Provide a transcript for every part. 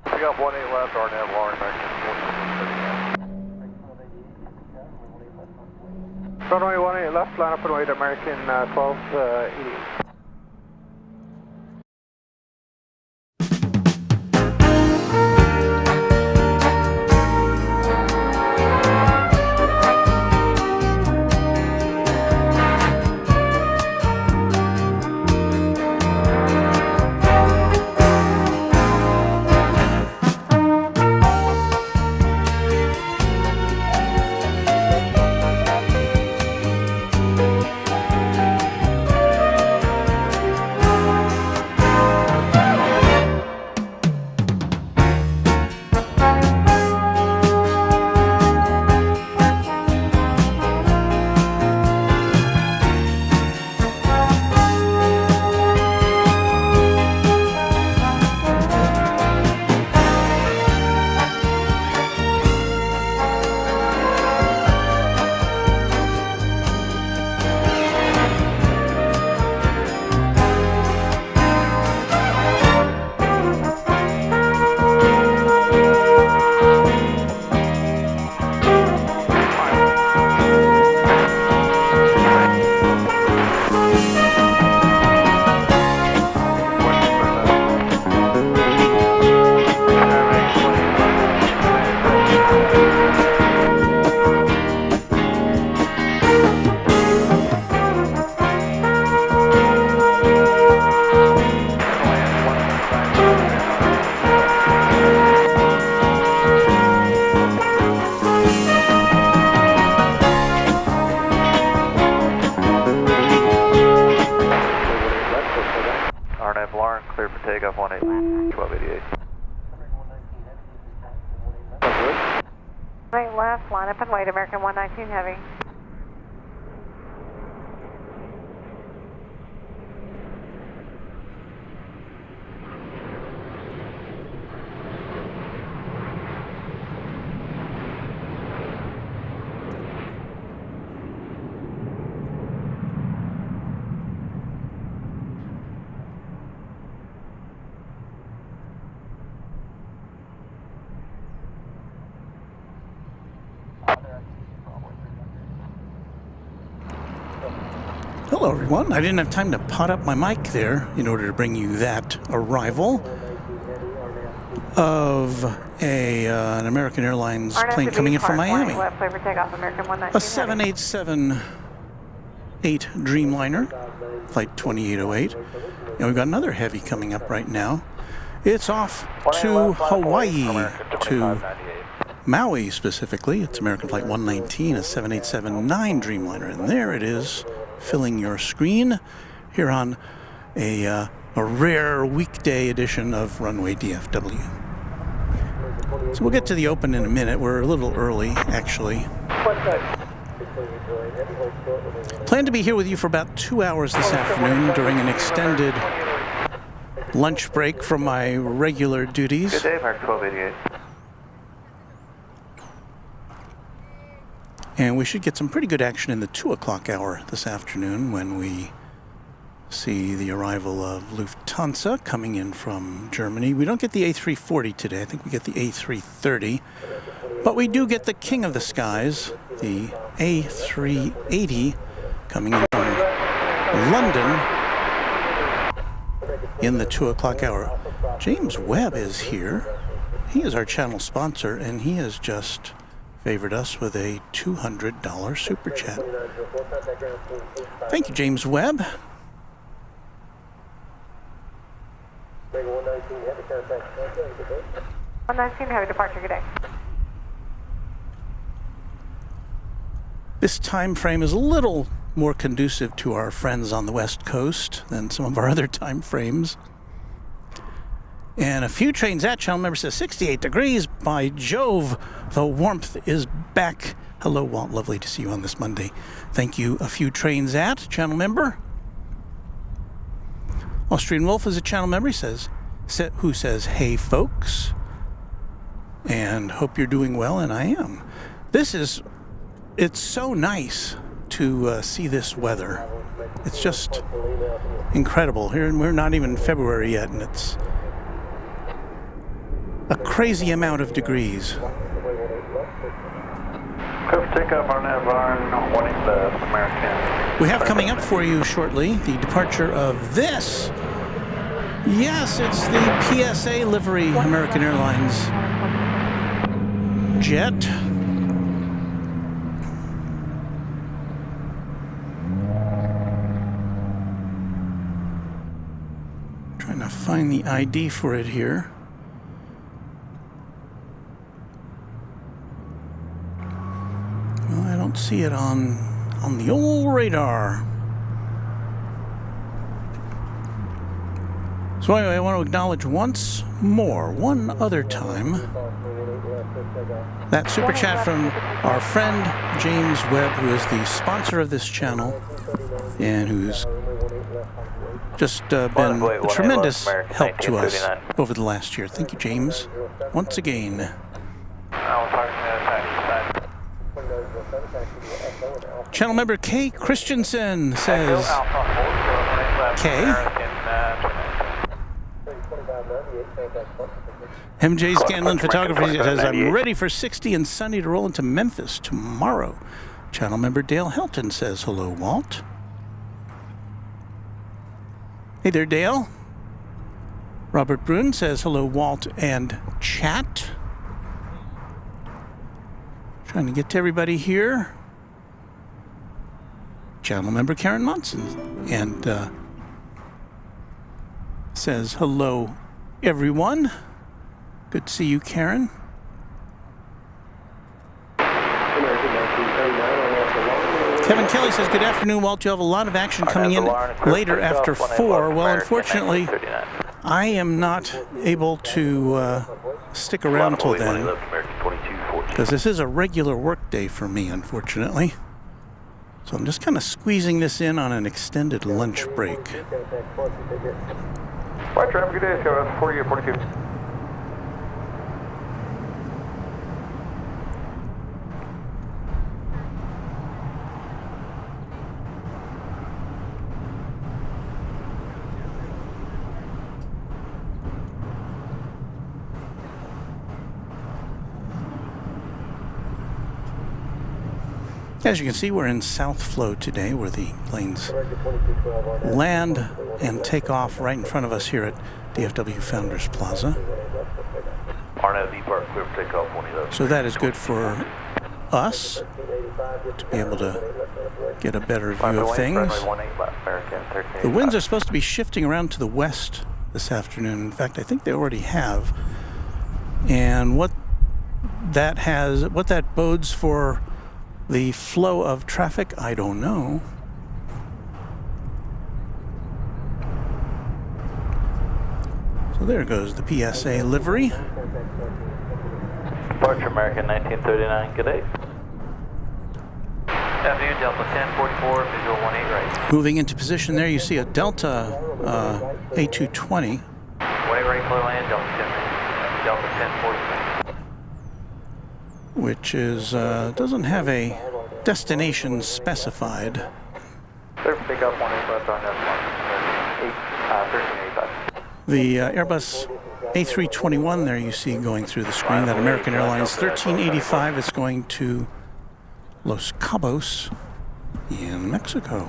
Pick up 18 left, RNAV Lauren, American 14. Runway 18 left, line up and wait, American 1280. RNAV Lauren, clear for takeoff 18, 1288. Right left, line up and wait, American 119 Heavy. Hello everyone, I didn't have time to pot up my mic there in order to bring you that arrival of an American Airlines plane coming in from Miami. A 7878 Dreamliner, flight 2808. And we've got another heavy coming up right now. It's off to Hawaii, to Maui specifically. It's American flight 119, a 7879 Dreamliner. And there it is, filling your screen here on a rare weekday edition of Runway DFW. So we'll get to the open in a minute. We're a little early, actually. Plan to be here with you for about 2 hours this afternoon during an extended lunch break from my regular duties. Good day, American 1288. And we should get some pretty good action in the 2 o'clock hour this afternoon when we see the arrival of Lufthansa coming in from Germany. We don't get the A340 today. I think we get the A330. But we do get the king of the skies, the A380, coming in from London in the 2 o'clock hour. James Webb is here. He is our channel sponsor, and he has just favored us with a $200 super chat. Thank you, James Webb. 119 Heavy departure, good day. This time frame is a little more conducive to our friends on the West Coast than some of our other time frames. And a few trains at channel member says 68 degrees. By Jove, the warmth is back. Hello, Walt. Lovely to see you on this Monday. Thank you. A few trains at channel member. Austrian Wolf is a channel member. He says, who says, hey, folks. And hope you're doing well, and I am. It's so nice to see this weather. It's incredible. Here, we're not even in February yet, and it's a crazy amount of degrees. Takeoff on Navarre, 1 American. We have coming up for you shortly the departure of this. Yes, it's the PSA livery American Airlines jet. Trying to find the ID for it here. Well, I don't see it on the old radar. So anyway, I want to acknowledge once more, one other time, that super chat from our friend James Webb, who is the sponsor of this channel and who's just been a tremendous help to us over the last year. Thank you, James, once again. Channel member Kay Christensen says, Kay? MJ Scanlon Photography says, I'm ready for 60 and sunny to roll into Memphis tomorrow. Channel member Dale Helton says, hello, Walt. Hey there, Dale. Robert Brun says, hello, Walt and chat. Trying to get to everybody here. Channel member Karen Monson and says, hello, everyone. Good to see you, Karen. Kevin Kelly says, good afternoon, Walt. You have a lot of action coming in later after 4. Well, unfortunately, I am not able to stick around till then, because this is a regular work day for me, unfortunately. So I'm just kind of squeezing this in on an extended lunch break. Roger, have a good day. Let's go 40 or 42. As you can see, we're in South Flow today, where the planes land and take off right in front of us here at DFW Founders Plaza. So that is good for us to be able to get a better view of things. The winds are supposed to be shifting around to the west this afternoon. In fact, I think they already have. And what that bodes for the flow of traffic, I don't know. So there goes the PSA livery. Departure American 1939, good day. Avenue Delta 1044, visual 18 right. Moving into position there, you see a Delta A220. 18 right, clear land, Delta 1043. Which is, doesn't have a destination specified. Pick up 18 left on that 1385. The Airbus A321 there you see going through the screen, that American Airlines 1385 is going to Los Cabos in Mexico.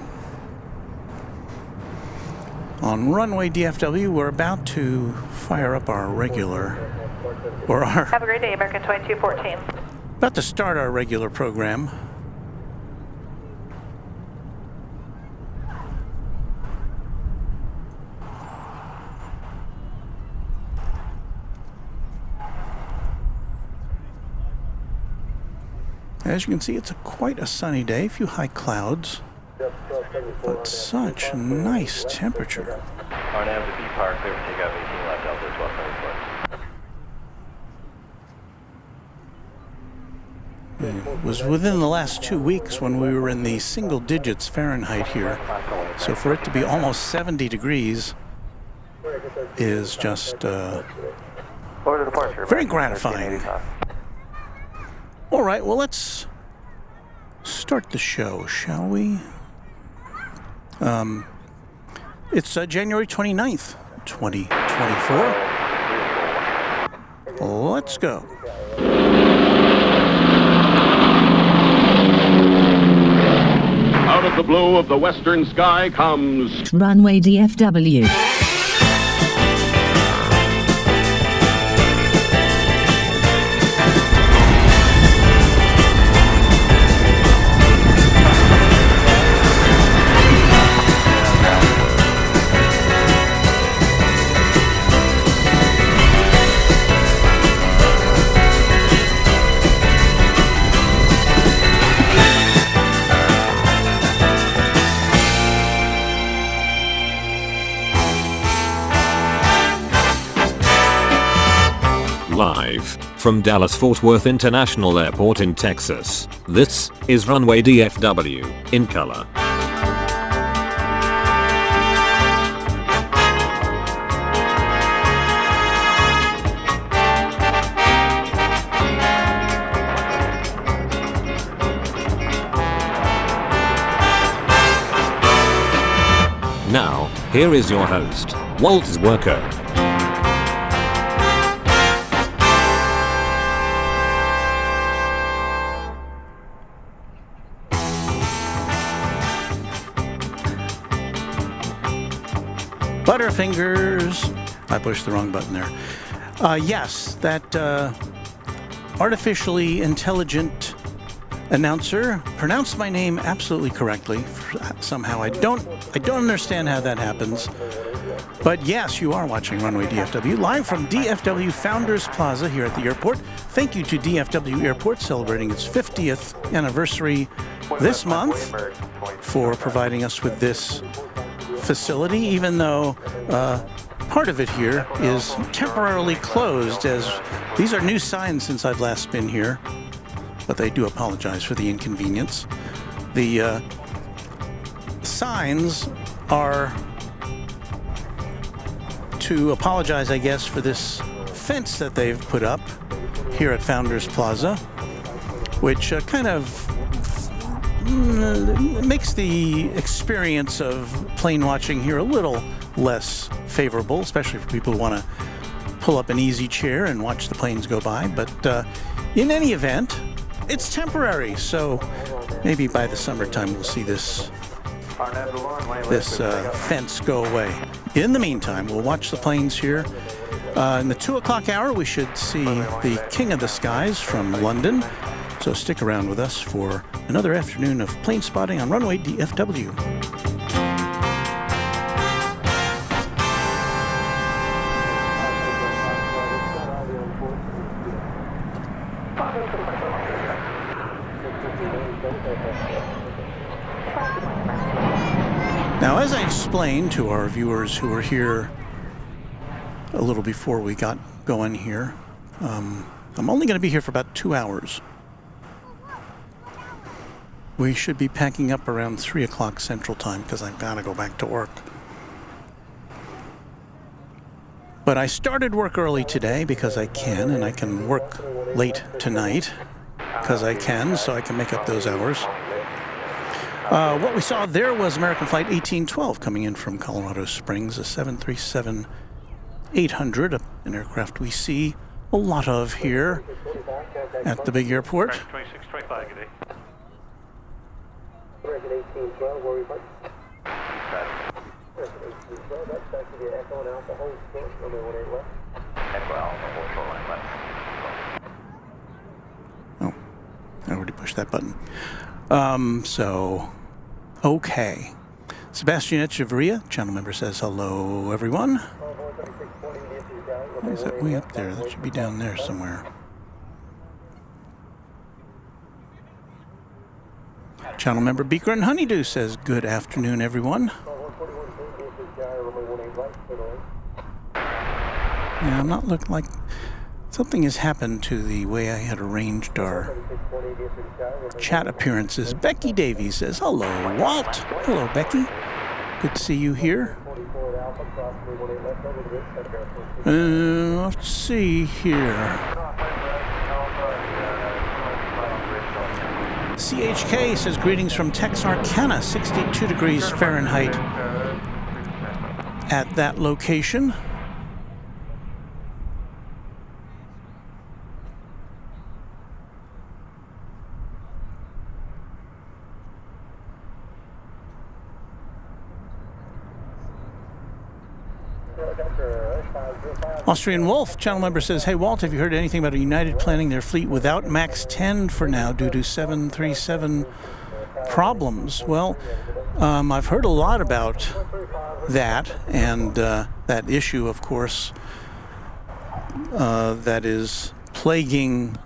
On Runway DFW, we're about to fire up our regular, or our... Have a great day, American 2214. About to start our regular program. As you can see, it's quite a sunny day, a few high clouds, but such a nice temperature. RNAV to B Park, clear for takeoff 18 left, Delta 1274. It was within the last 2 weeks when we were in the single digits Fahrenheit here. So for it to be almost 70 degrees is just very gratifying. All right, well, let's start the show, shall we? It's January 29th, 2024. Let's go. Out of the blue of the western sky comes Runway DFW. Live from Dallas-Fort Worth International Airport in Texas, this is Runway DFW in color. Now, here is your host, Walt Zwerko. Butterfingers. I pushed the wrong button there. Yes, that artificially intelligent announcer pronounced my name absolutely correctly. Somehow I don't understand how that happens. But yes, you are watching Runway DFW live from DFW Founders Plaza here at the airport. Thank you to DFW Airport celebrating its 50th anniversary this month for providing us with this facility, even though part of it here is temporarily closed, as these are new signs since I've last been here, but they do apologize for the inconvenience. The signs are to apologize, I guess, for this fence that they've put up here at Founders Plaza, which kind of makes the experience of plane watching here a little less favorable, especially for people who want to pull up an easy chair and watch the planes go by. But in any event, it's temporary, so maybe by the summertime we'll see this fence go away. In the meantime, we'll watch the planes here. In the 2 o'clock hour, we should see the King of the Skies from London. So stick around with us for another afternoon of plane spotting on Runway DFW. Now, as I explained to our viewers who were here a little before we got going here, I'm only going to be here for about 2 hours. We should be packing up around 3 o'clock Central Time because I've got to go back to work. But I started work early today because I can, and I can work late tonight because I can, so I can make up those hours. What we saw there was American Flight 1812 coming in from Colorado Springs, a 737-800, an aircraft we see a lot of here at the big airport. 2625, good day. American 1812, where we park? American 1812, that's actually the Echo and Alpha hold short, runway 18 left. Echo Alpha, hold short line left. Oh, I already pushed that button. Okay. Sebastian Echeverria, channel member, says hello, everyone. Why is that way up there? That should be down there somewhere. Channel member Beaker and Honeydew says, good afternoon, everyone. Yeah, I'm not looking like something has happened to the way I had arranged our chat appearances. Becky Davies says, hello, Walt. Hello, Becky. Good to see you here. Let's see here. CHK says, greetings from Texarkana, 62 degrees Fahrenheit. at that location. Austrian Wolf, channel member, says, hey Walt, have you heard anything about United planning their fleet without MAX 10 for now due to 737 problems? Well, I've heard a lot about that, and that issue, of course, that is plaguing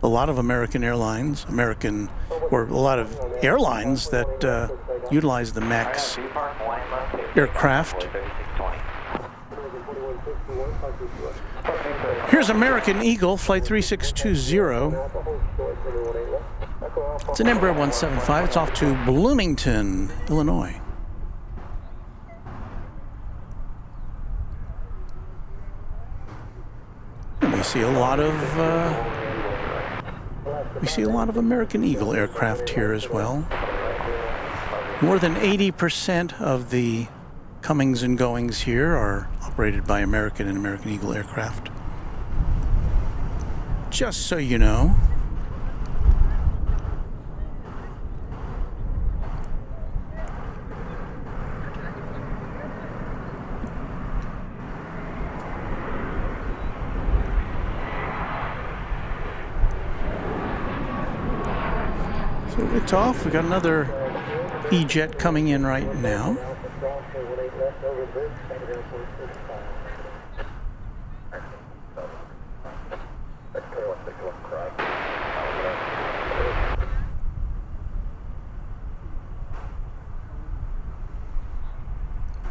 a lot of American airlines, or a lot of airlines that utilize the MAX aircraft. Here's American Eagle, flight 3620. It's an Embraer 175. It's off to Bloomington, Illinois. And we see a lot of American Eagle aircraft here as well. More than 80% of the comings and goings here are operated by American and American Eagle aircraft. Just so you know. So it's off. We got another E-jet coming in right now.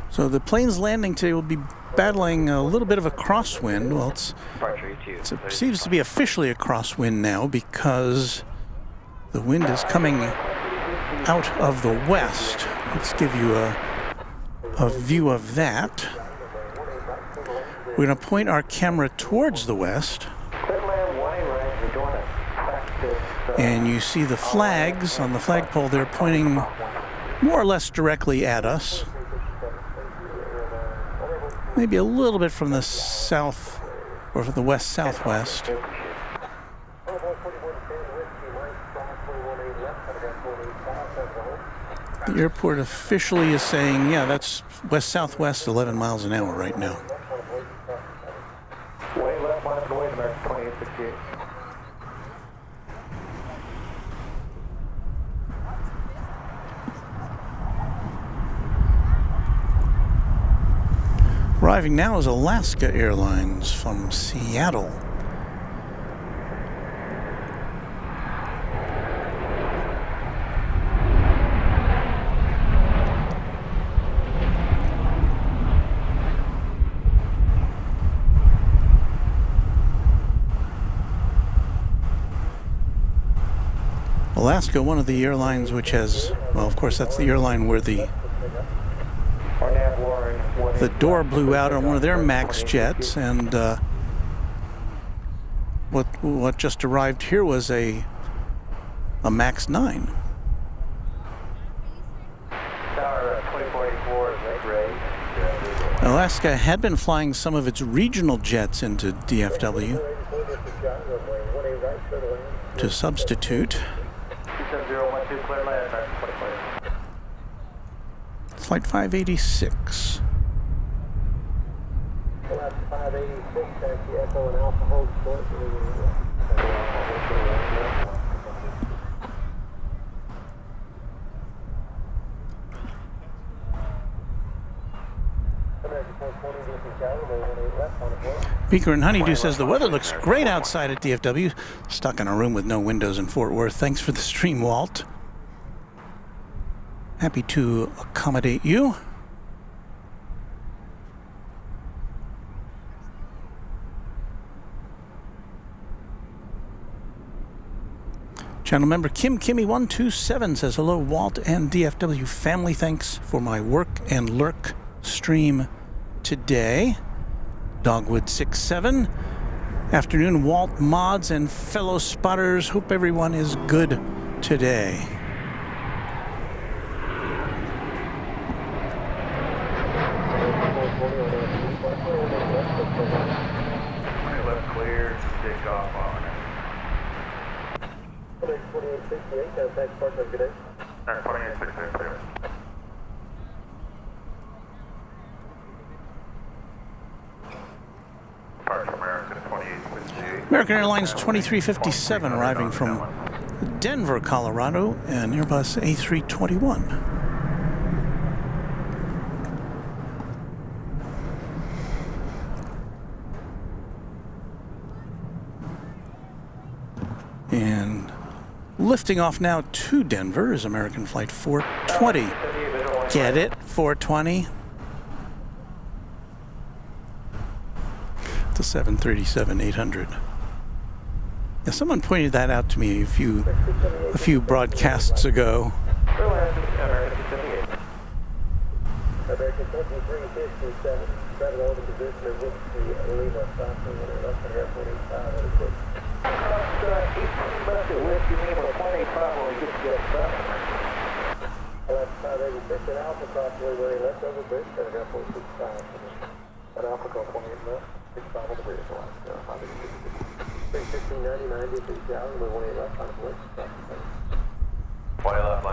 So the plane's landing today will be battling a little bit of a crosswind. Well, it seems to be officially a crosswind now because the wind is coming out of the west. Let's give you a view of that. We're going to point our camera towards the west. And you see the flags on the flagpole. They're pointing more or less directly at us. Maybe a little bit from the south or from the west-southwest. The airport officially is saying, yeah, that's west-southwest, 11 miles an hour right now. Way left, minus away, American 2868. Arriving now is Alaska Airlines from Seattle. Alaska, one of the airlines which has, well, of course, that's the airline where the door blew out on one of their MAX jets, and what just arrived here was a MAX 9. Alaska had been flying some of its regional jets into DFW to substitute. Flight 586. Flight 586, taxi Echo and Alpha hold short. Beaker and Honeydew says the weather looks great outside at DFW. Stuck in a room with no windows in Fort Worth. Thanks for the stream, Walt. Happy to accommodate you. Channel member Kimmy127 says, hello, Walt and DFW family. Thanks for my work and lurk stream today. Dogwood67. Afternoon, Walt, mods, and fellow spotters. Hope everyone is good today. 2868, contact partner, good day. 2868, clear. Departure American 2868. American Airlines 2357 arriving from Denver, Colorado, and Airbus A321. And lifting off now to Denver is American Flight 420. Get it? 420. The 737-800. Yeah, someone pointed that out to me a few broadcasts ago. American 2357, travel over position and with the ellular crossing on the left airport 8500. Left 586 and Alpha crossing runway left over bridge at airport 65. At Alpha call 28 left, 65 on the bridge, Alaska, 315.99, DFW runway 18 left on the bridge.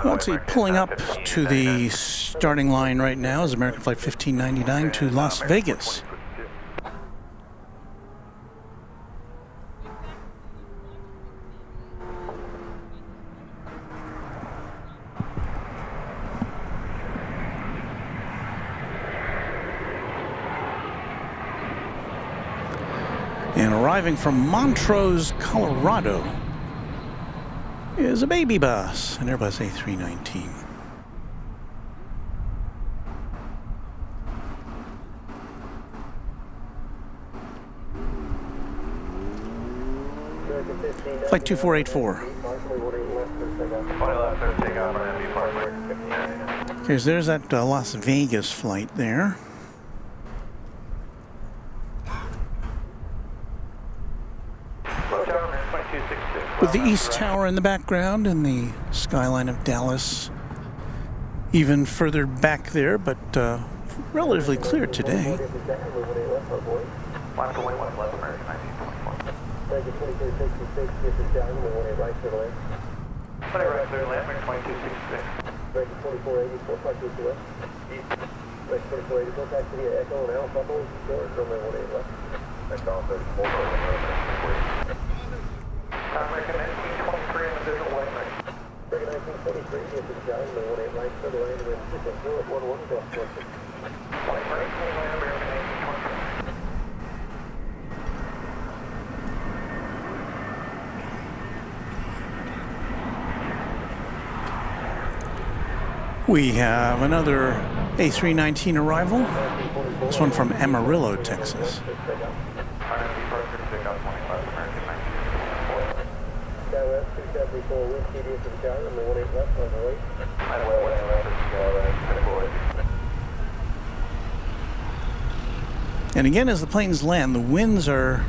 Let's see, pulling up to the starting line right now is American Flight 1599 to Las Vegas. And arriving from Montrose, Colorado is a baby bus, an Airbus A319. Flight 2484. Okay, so there's that Las Vegas flight there. With the East Tower in the background and the skyline of Dallas even further back there, but relatively clear today. American 1923 in the visual light right. American 1923, this is John, the 18 right for the land with 6.011 cross course. Flight right, American 1923. We have another A319 arrival, this one from Amarillo, Texas. Skywest 274 wind TDS of the and the 18 left on the way. And again, as the planes land, the winds are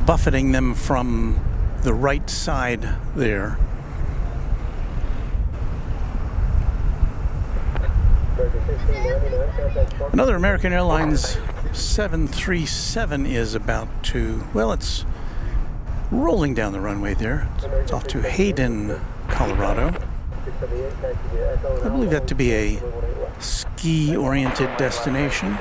buffeting them from the right side there. Another American Airlines 737 is about to, well, it's rolling down the runway there. It's off to Hayden, Colorado. I believe that to be a ski-oriented destination.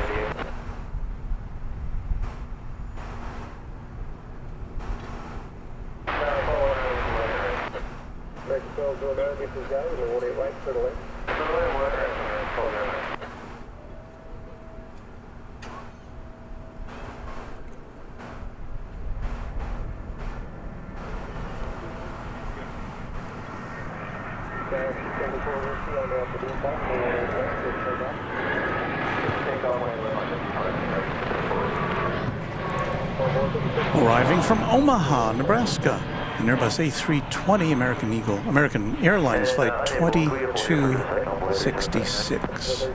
Arriving from Omaha, Nebraska, an Airbus A320 American Airlines Flight 2266.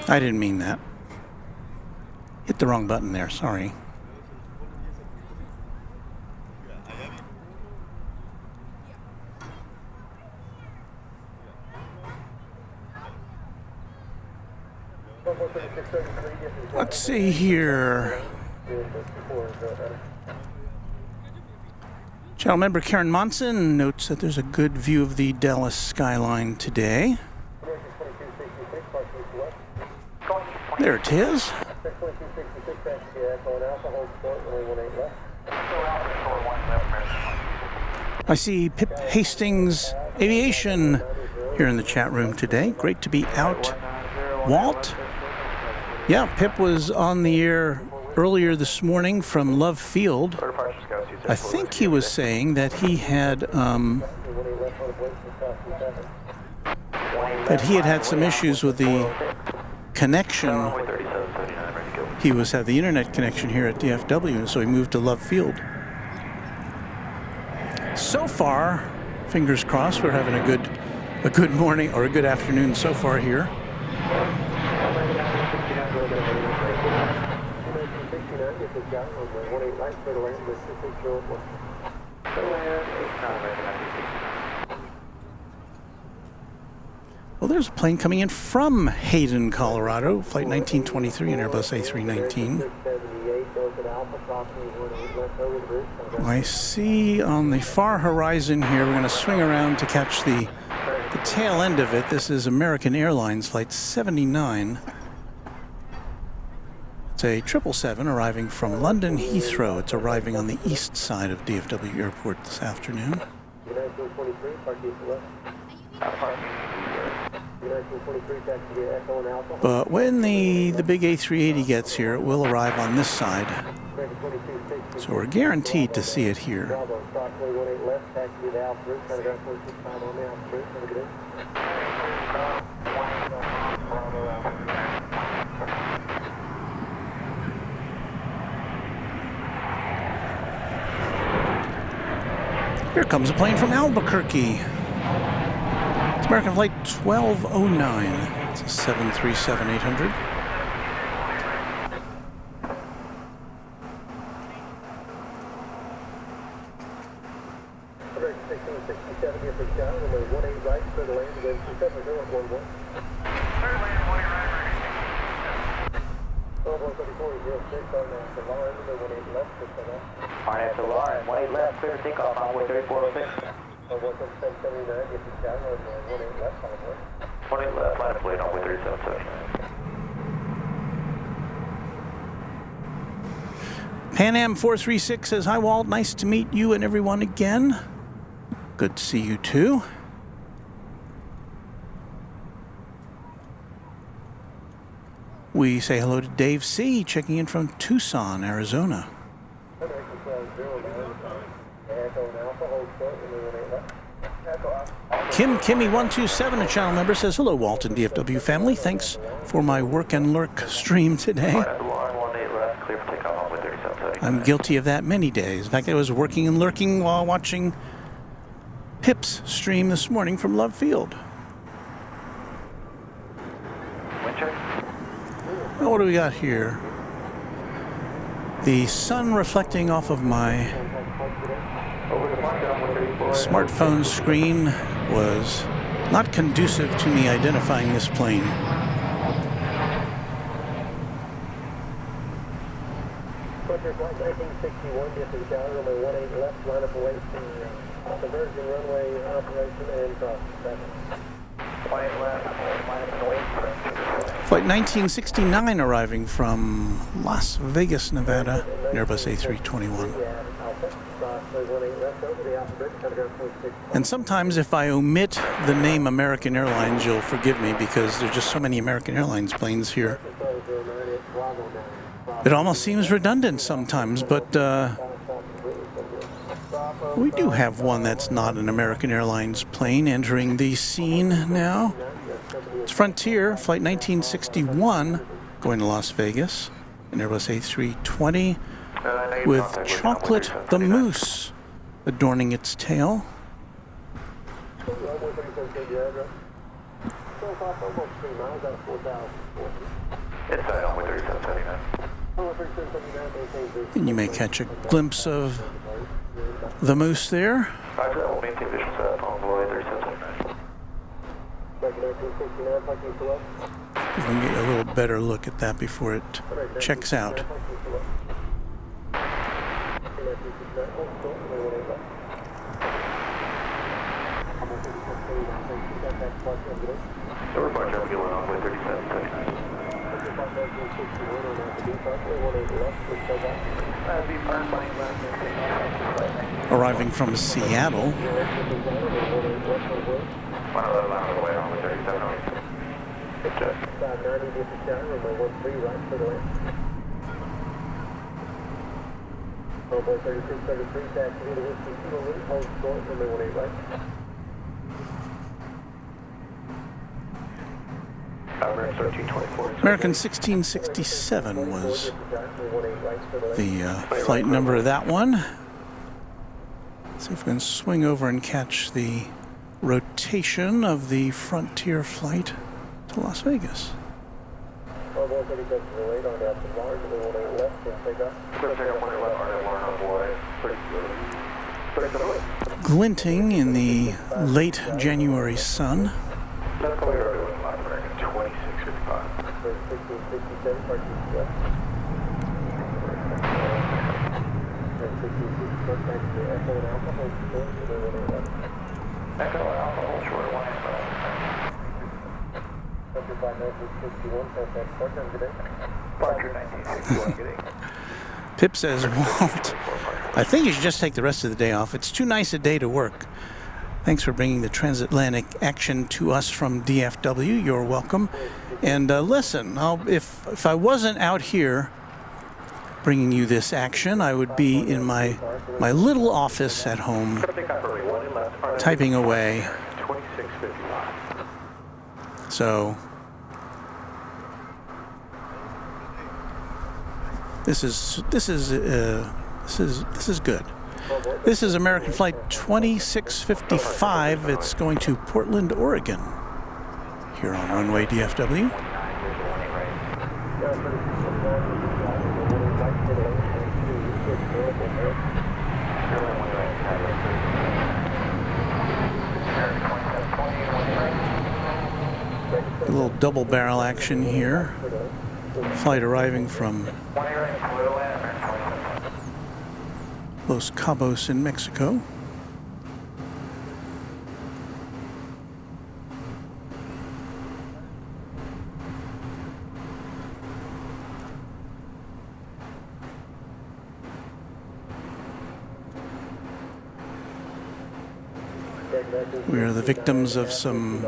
I didn't mean that. Hit the wrong button there, sorry. see here. Channel member Karen Monson notes that there's a good view of the Dallas skyline today. There it is. I see Pip Hastings Aviation here in the chat room today. Great to be out. Walt? Yeah, Pip was on the air earlier this morning from Love Field. I think he was saying that he had had some issues with the connection. He was had the internet connection here at DFW, and so he moved to Love Field. So far, fingers crossed, we're having a good morning or a good afternoon so far here. Well, there's a plane coming in from Hayden, Colorado, flight 1923, an Airbus A319. I see on the far horizon here, we're going to swing around to catch the tail end of it. This is American Airlines flight 79. It's a 777 arriving from London Heathrow. It's arriving on the east side of DFW Airport this afternoon. But when the big A380 gets here, it will arrive on this side. So we're guaranteed to see it here. Here comes a plane from Albuquerque. It's American Flight 1209. It's a 737-800. Pan Am 436 says, "Hi Walt, nice to meet you and everyone again. Good to see you too." We say hello to Dave C, checking in from Tucson, Arizona. Kimmy127, a channel member, says, "Hello Walt and DFW family. Thanks for my work and lurk stream today." I'm guilty of that many days. In fact, I was working and lurking while watching Pip's stream this morning from Love Field. Well, what do we got here? The sun reflecting off of my smartphone screen was not conducive to me identifying this plane. Flight 1961, DFW runway 18 left, line up away from conversion runway operation and cross. Flight 1969 arriving from Las Vegas, Nevada, Airbus A321. And sometimes if I omit the name American Airlines, you'll forgive me because there's just so many American Airlines planes here. It almost seems redundant sometimes, but we do have one that's not an American Airlines plane entering the scene now. It's Frontier, flight 1961, going to Las Vegas, an Airbus A320 with Chocolate the Moose adorning its tail. And you may catch a glimpse of the moose there. If we can get a little better look at that before it checks out. Arriving from Seattle. American 1667 was the flight number of that one. Let's see if we can swing over and catch the rotation of the Frontier flight to Las Vegas. Glinting in the late January sun. Pip says, Walt, I think you should just take the rest of the day off. It's too nice a day to work. Thanks for bringing the transatlantic action to us from DFW. You're welcome. And listen, if I wasn't out here bringing you this action, I would be in my little office at home typing away. So this is good. This is American Flight 2655. It's going to Portland, Oregon, here on Runway DFW. A little double barrel action here. Flight arriving from Los Cabos in Mexico. We are the victims of some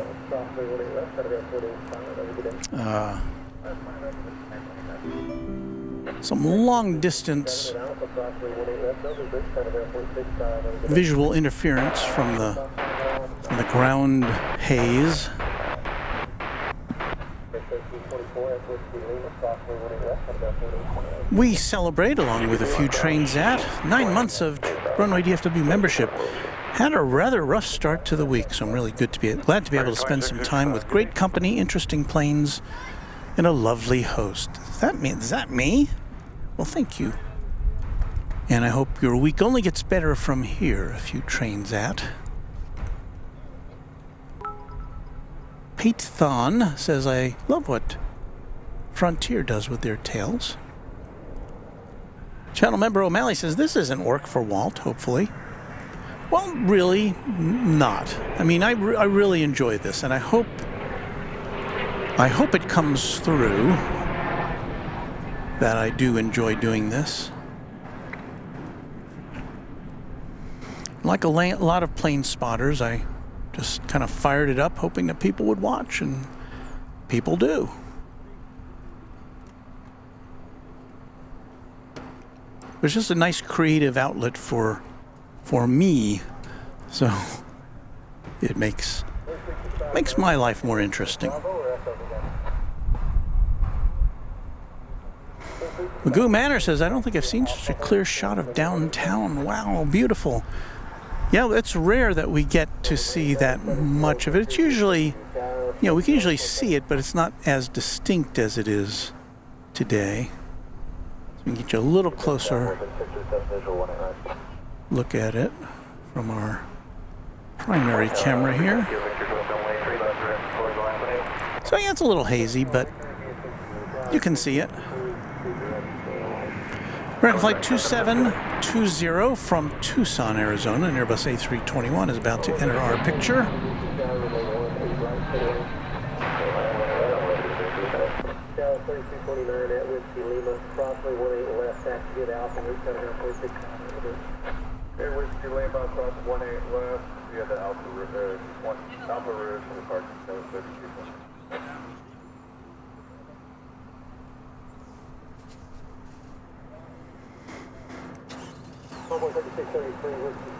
long-distance visual interference from the ground haze. We celebrate, along with a few trains at 9 months of Runway DFW membership. Had a rather rough start to the week, so I'm really glad to be able to spend some time with great company, interesting planes, and a lovely host. Is that me? Well, thank you. And I hope your week only gets better from here. A few trains at. Pete Thon says, I love what Frontier does with their tails. Channel member O'Malley says, this isn't work for Walt, hopefully. Well, really not. I mean, I really enjoy this, and I hope it comes through that I do enjoy doing this. Like a lot of plane spotters, I just kind of fired it up, hoping that people would watch, and people do. It's just a nice creative outlet for me, so it makes my life more interesting. Magoo Manor says, I don't think I've seen such a clear shot of downtown. Wow, beautiful. Yeah, it's rare that we get to see that much of it. It's usually, we can usually see it, but it's not as distinct as it is today. So we can get you a little closer look at it from our primary camera here. So yeah, it's a little hazy, but You can see it. American Flight 2720 from Tucson, Arizona. An Airbus A321 is about to enter our picture. Airways to land by cross 18 left. We have the Alpha Rouge for the parking 732.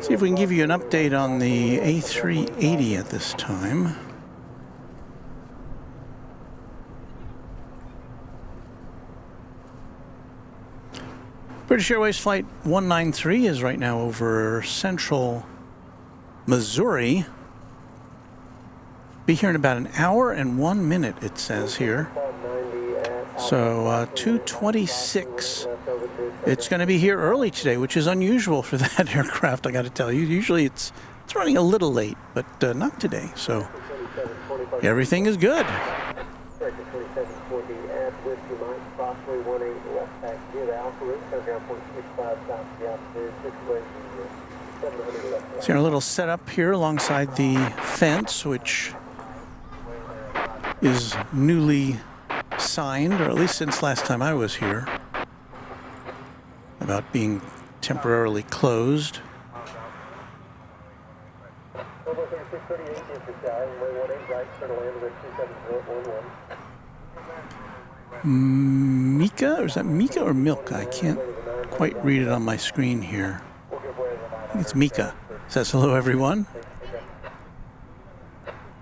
See if we can give you an update on the A380 at this time. British Airways Flight 193 is right now over central Missouri. Be here in about an hour and 1 minute, it says here. So 2:26. It's going to be here early today, which is unusual for that aircraft, I got to tell you. Usually it's running a little late, but not today. So everything is good. So a little setup here alongside the fence, which is newly signed, or at least since last time I was here, about being temporarily closed. Mika, or is that Mika or Milk? I can't quite read it on my screen here. I think it's Mika. Says hello, everyone.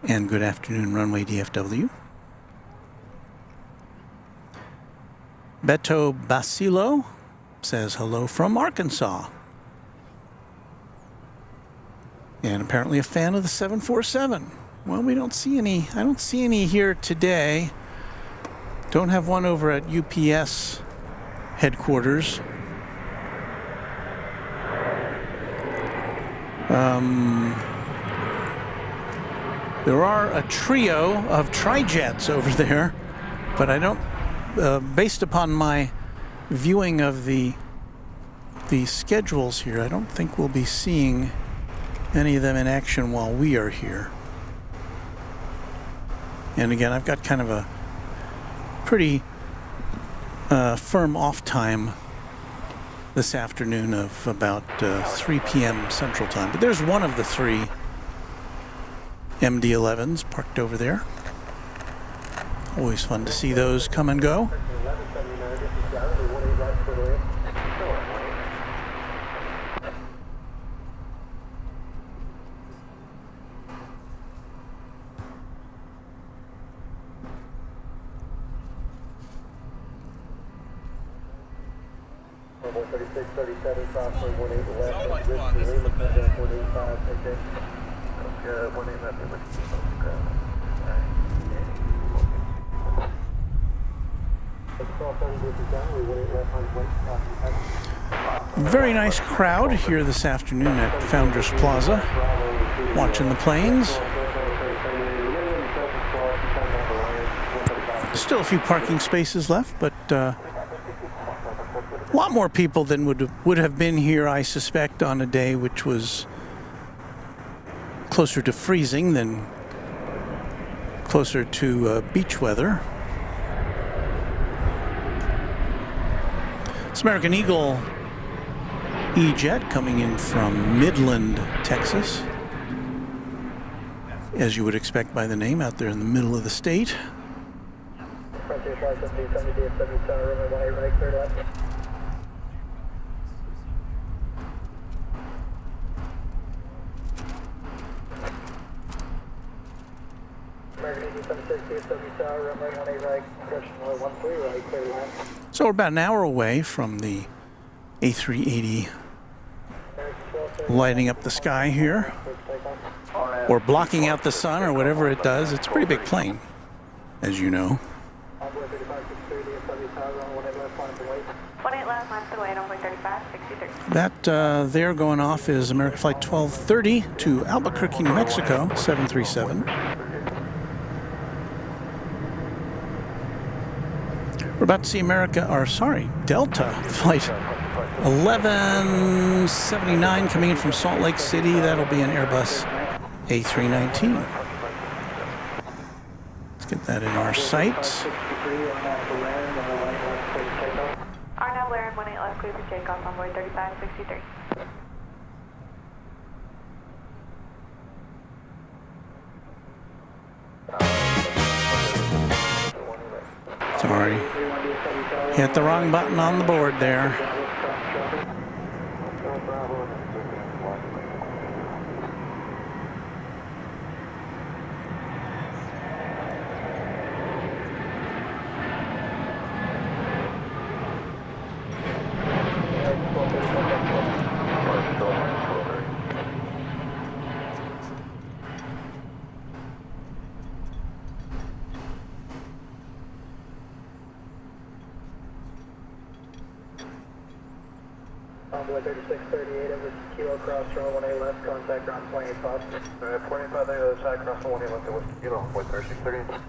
And good afternoon, Runway DFW. Beto Basilo says hello from Arkansas. And apparently a fan of the 747. Well, we don't see any. I don't see any here today. Don't have one over at UPS headquarters. There are a trio of tri-jets over there, but I don't, based upon my viewing of the schedules here, I don't think we'll be seeing any of them in action while we are here. And again, I've got kind of a pretty firm off time this afternoon of about 3 p.m. Central Time. But there's one of the three MD-11s parked over there. Always fun to see those come and go. Very nice crowd here this afternoon at Founders Plaza, watching the planes. Still a few parking spaces left, but a lot more people than would have been here, I suspect, on a day which was closer to freezing than closer to beach weather. It's American Eagle E-Jet coming in from Midland, Texas, as you would expect by the name, out there in the middle of the state. So we're about an hour away from the A380 lighting up the sky here, or blocking out the sun, or whatever it does. It's a pretty big plane, as you know. 18 left, miles away, runway 35, 63. That there going off is American Flight 1230 to Albuquerque, New Mexico, 737. We're about to see Delta flight 1179 coming in from Salt Lake City. That'll be an Airbus A319. Let's get that in our sights. Arnold Blair, 18 left, clear for takeoff on board 3563. Sorry. Hit the wrong button on the board there. Envoy 3638 over Kilo cross runway 18 left, contact ground 28 there, the other side, cross 18 left, it was Kilo, Envoy 3638.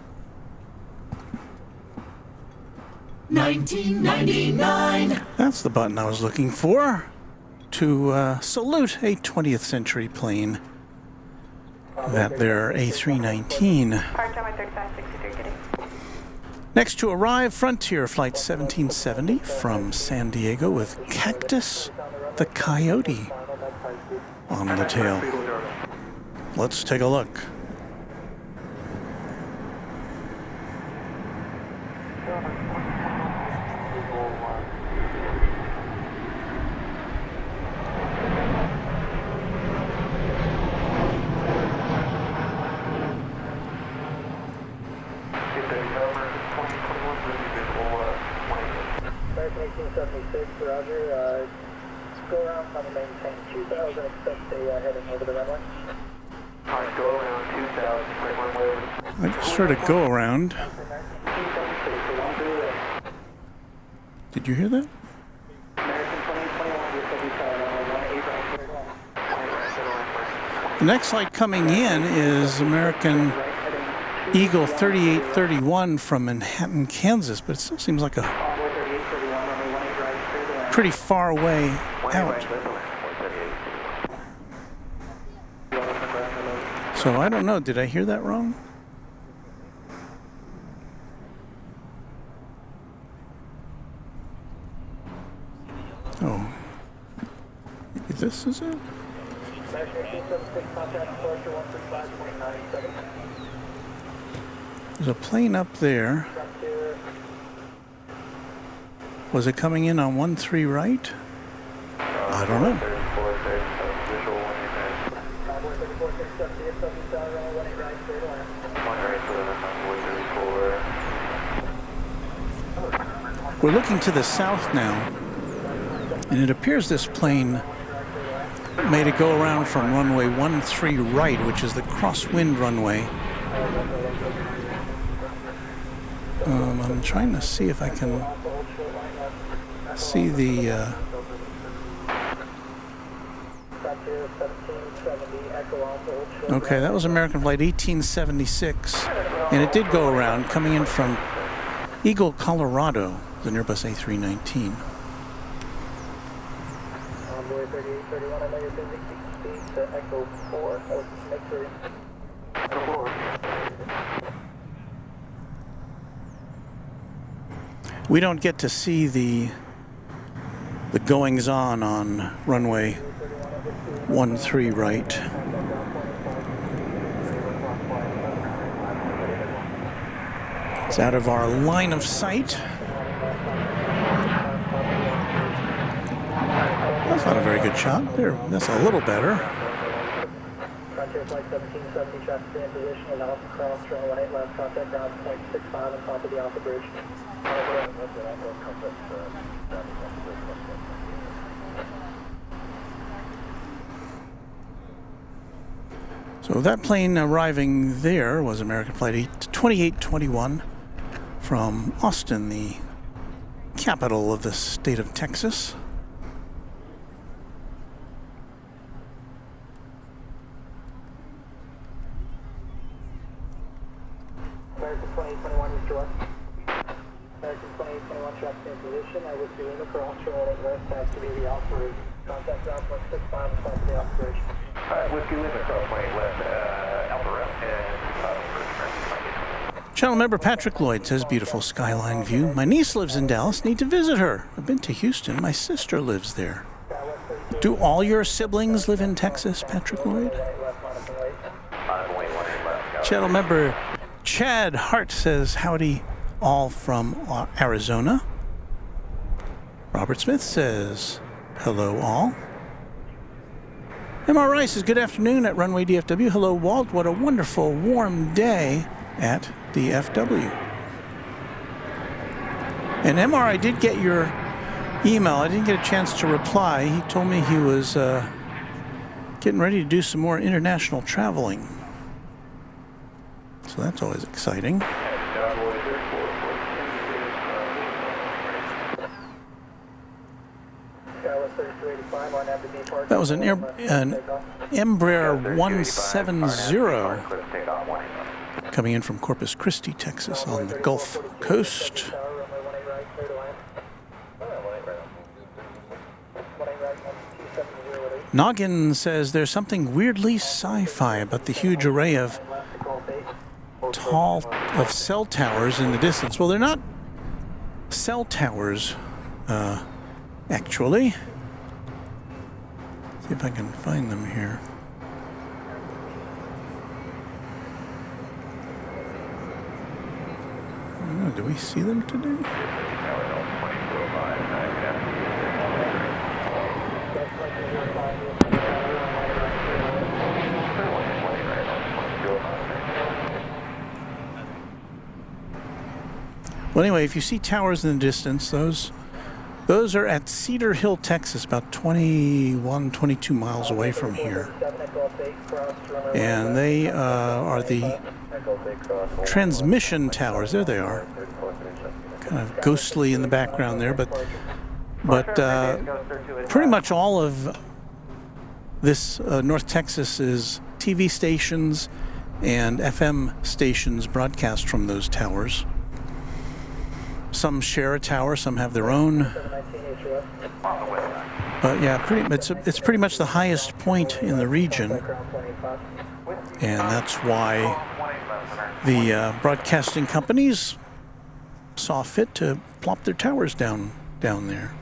1999. That's the button I was looking for to salute a 20th century plane. That there A319. Departure on 3563, good day. Next to arrive, Frontier Flight 1770 from San Diego with Cactus the Coyote on the tail. Let's take a look. American 1876, Roger. Go around on the maintain 2000, expect a heading over the runway. Alright, go around 2000, clear runway. I just heard it go around. Did you hear that? The next flight coming in is American Eagle 3831 from Manhattan, Kansas, but it still seems like a pretty far way out. So I don't know, did I hear that wrong? Oh, maybe this is it? There's a plane up there. Was it coming in on 13 right? I don't know. We're looking to the south now, and it appears this plane made it go around from runway 13 right, which is the crosswind runway. I'm trying to see if I can see the okay, that was American Flight 1876, and it did go around coming in from Eagle, Colorado, the Airbus A319. Envoy 3831, I know you're busy, keep speed to Echo 4, make sure Echo 4. We don't get to see the goings-on on runway 13 right. It's out of our line of sight. That's not a very good shot. There, that's a little better. Frontier Flight 1770, traffic in position, and off cross runway 18 left, contact ground 0.65 on top of the Alpha Bridge. So that plane arriving there was American Flight 2821 from Austin, the capital of the state of Texas. American 2021, Mr. West. American 2821 traffic in position. I would be in across runway west, has to be the operation. Contact ground 165 and stop the operation. Whiskey Lima, cross 28 West, Alpha Rep, Channel member Patrick Lloyd says, beautiful skyline view. My niece lives in Dallas. Need to visit her. I've been to Houston. My sister lives there. Do all your siblings live in Texas, Patrick Lloyd? Channel member Chad Hart says, howdy, all from Arizona. Robert Smith says, hello, all. MR Rice says, good afternoon at Runway DFW. Hello, Walt. What a wonderful, warm day at DFW. And MR, I did get your email. I didn't get a chance to reply. He told me he was getting ready to do some more international traveling. So that's always exciting. That was an Embraer 170 coming in from Corpus Christi, Texas on the Gulf Coast. Noggin says there's something weirdly sci-fi about the huge array of cell towers in the distance. Well, they're not cell towers, actually. See if I can find them here. I don't know, do we see them today? Well, anyway, if you see towers in the distance, those are at Cedar Hill, Texas, about 21, 22 miles away from here. And they are the transmission towers. There they are. Kind of ghostly in the background there, but pretty much all of this North Texas is TV stations and FM stations broadcast from those towers. Some share a tower, some have their own. But yeah, it's pretty much the highest point in the region, and that's why the broadcasting companies saw fit to plop their towers down there.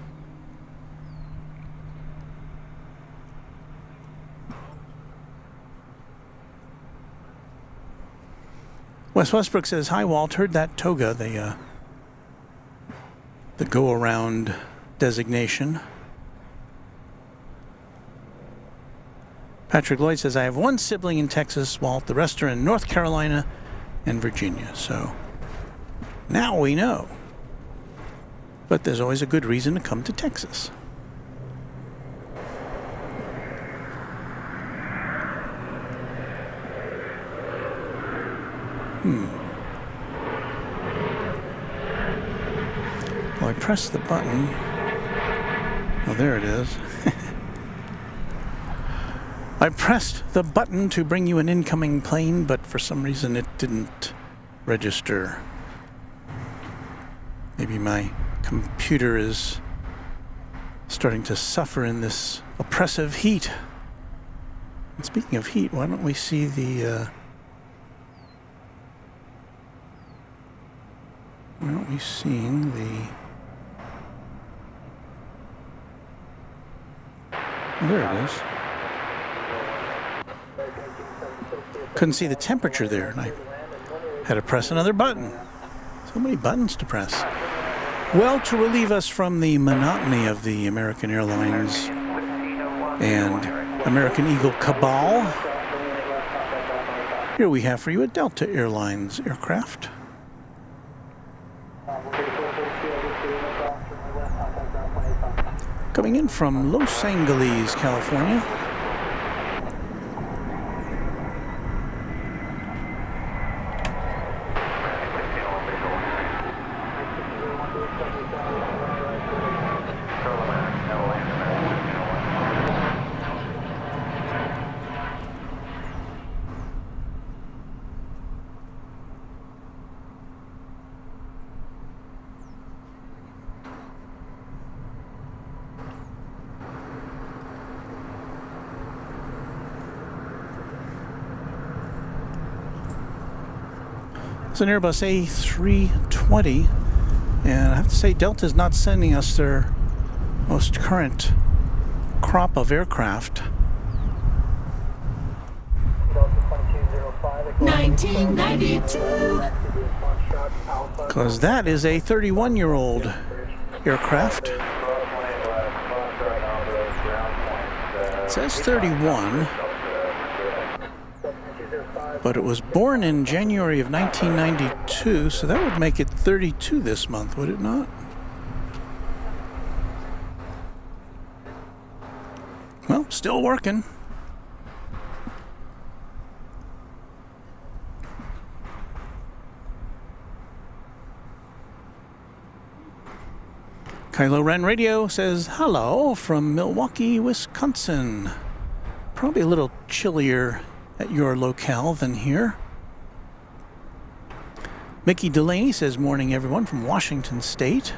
Wes Westbrook says, hi, Walt. Heard that toga, the go-around designation. Patrick Lloyd says, I have one sibling in Texas, Walt. The rest are in North Carolina and Virginia. So now we know. But there's always a good reason to come to Texas. Well, I pressed the button. Oh, there it is. I pressed the button to bring you an incoming plane, but for some reason it didn't register. Maybe my computer is starting to suffer in this oppressive heat. And speaking of heat, why don't we see the... why aren't we seeing the... Oh, there it is. Couldn't see the temperature there, and I had to press another button. So many buttons to press. Well, to relieve us from the monotony of the American Airlines and American Eagle cabal, here we have for you a Delta Airlines aircraft. Coming in from Los Angeles, California. It's an Airbus A320, and I have to say Delta's not sending us their most current crop of aircraft. 1992. Because that is a 31-year-old aircraft. It says 31, but it was born in January of 1992, so that would make it 32 this month, would it not? Well, still working. Kylo Ren Radio says hello from Milwaukee, Wisconsin. Probably a little chillier at your locale than here. Mickey Delaney says morning everyone from Washington State.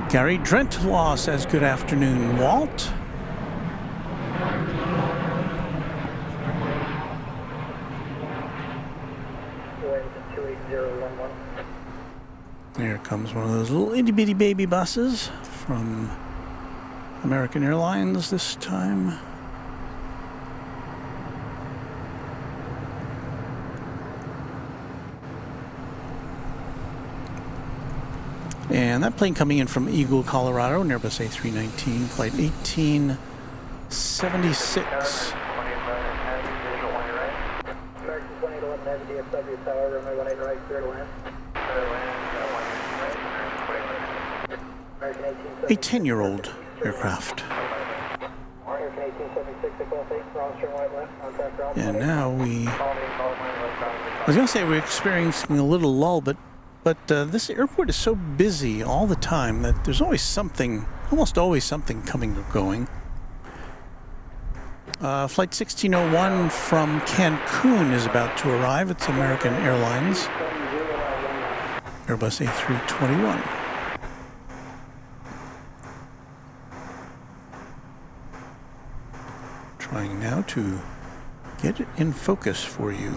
Gary Drentlaw says good afternoon, Walt. Here comes one of those little itty-bitty baby buses from American Airlines this time. And that plane coming in from Eagle, Colorado, an Airbus A319, flight 1876. American 2811 Heavy DFW Tower, runway 18 right, clear to land. A 10-year-old aircraft. And now I was going to say we're experiencing a little lull, but this airport is so busy all the time that there's always something, almost always something coming or going. Flight 1601 from Cancun is about to arrive. It's American Airlines, Airbus A321. Trying now to get it in focus for you.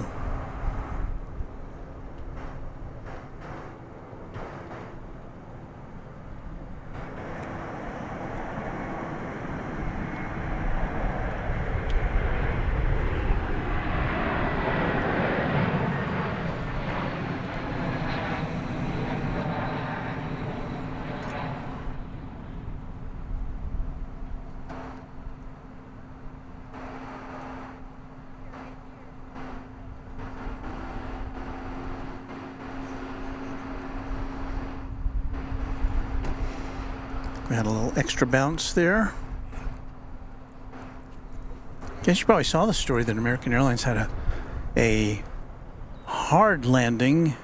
We had a little extra bounce there. Guess you probably saw the story that American Airlines had a hard landing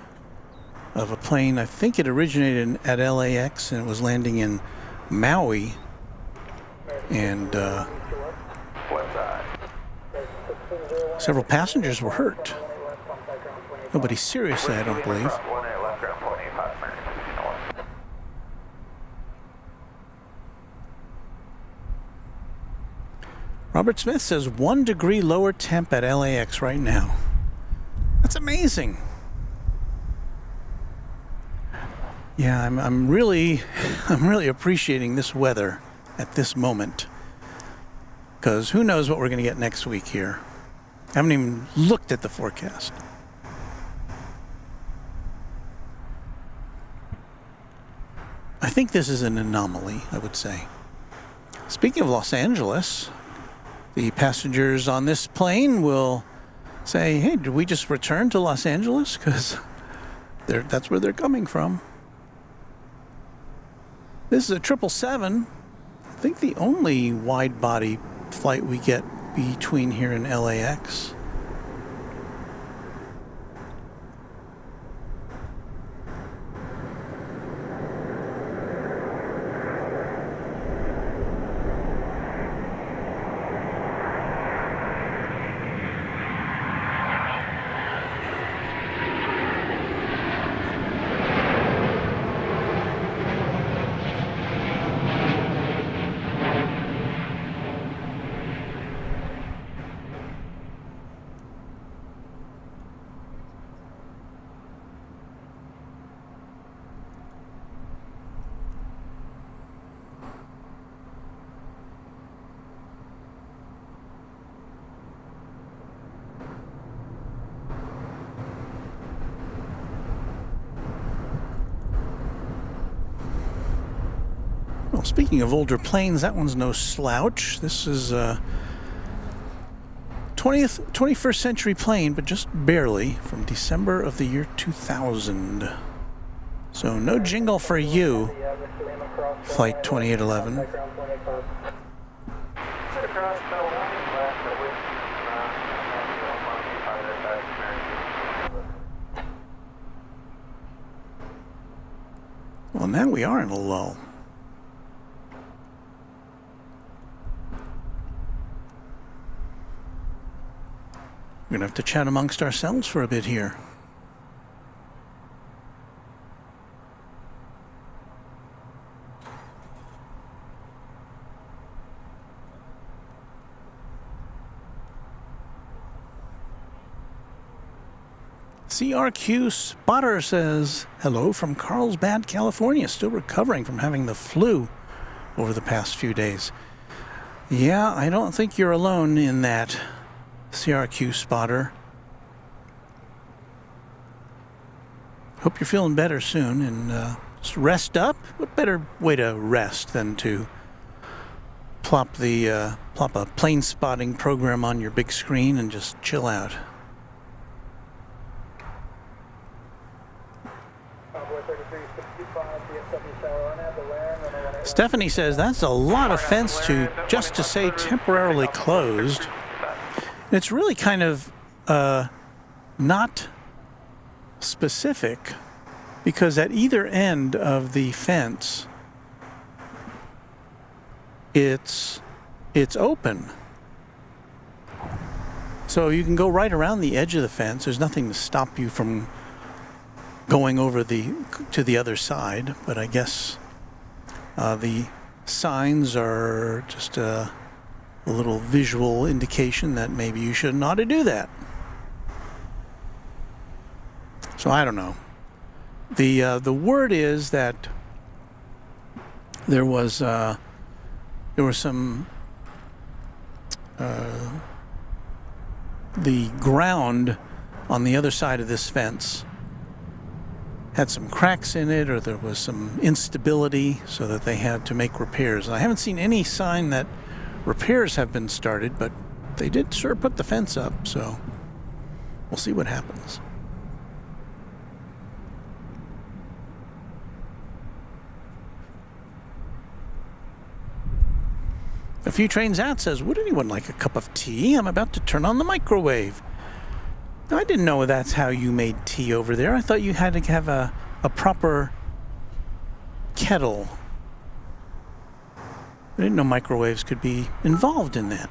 of a plane. I think it originated at LAX and it was landing in Maui. And several passengers were hurt. Nobody seriously, I don't believe. Robert Smith says 1 degree lower temp at LAX right now. That's amazing. Yeah, I'm really appreciating this weather at this moment, because who knows what we're going to get next week here. I haven't even looked at the forecast. I think this is an anomaly, I would say. Speaking of Los Angeles, the passengers on this plane will say, hey, did we just return to Los Angeles? Because that's where they're coming from. This is a 777. I think the only wide-body flight we get between here and LAX. Speaking of older planes, that one's no slouch. This is a 21st century plane, but just barely, from December of the year 2000. So no jingle for you, Flight 2811. Well, now we are in a lull. We're going to have to chat amongst ourselves for a bit here. CRQ Spotter says, hello from Carlsbad, California. Still recovering from having the flu over the past few days. Yeah, I don't think you're alone in that, CRQ Spotter. Hope you're feeling better soon and just rest up. What better way to rest than to plop a plane spotting program on your big screen and just chill out. Stephanie says that's a lot of fence just to say temporarily closed. It's really kind of not specific, because at either end of the fence it's open. So you can go right around the edge of the fence. There's nothing to stop you from going over to the other side, but I guess the signs are just a little visual indication that maybe you shouldn't ought to do that. So I don't know. The word is that there was some the ground on the other side of this fence had some cracks in it, or there was some instability, so that they had to make repairs. And I haven't seen any sign that repairs have been started, but they did sure put the fence up, so we'll see what happens. A few trains out says, would anyone like a cup of tea? I'm about to turn on the microwave. I didn't know that's how you made tea over there. I thought you had to have a proper kettle. I didn't know microwaves could be involved in that.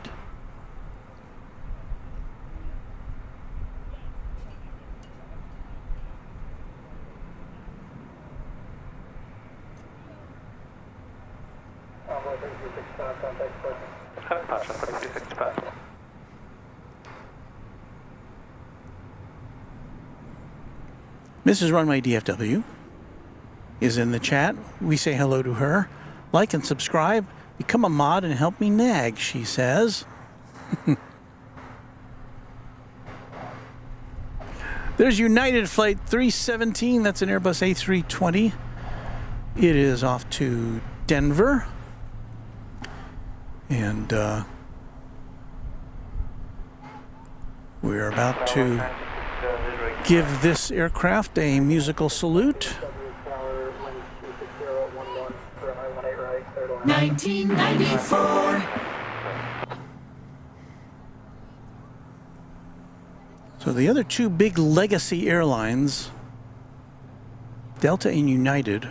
Mrs. Runway DFW is in the chat. We say hello to her. Like and subscribe. Become a mod and help me nag, she says. There's United Flight 317. That's an Airbus A320. It is off to Denver. And we're about to give this aircraft a musical salute. 1994. So the other two big legacy airlines, Delta and United,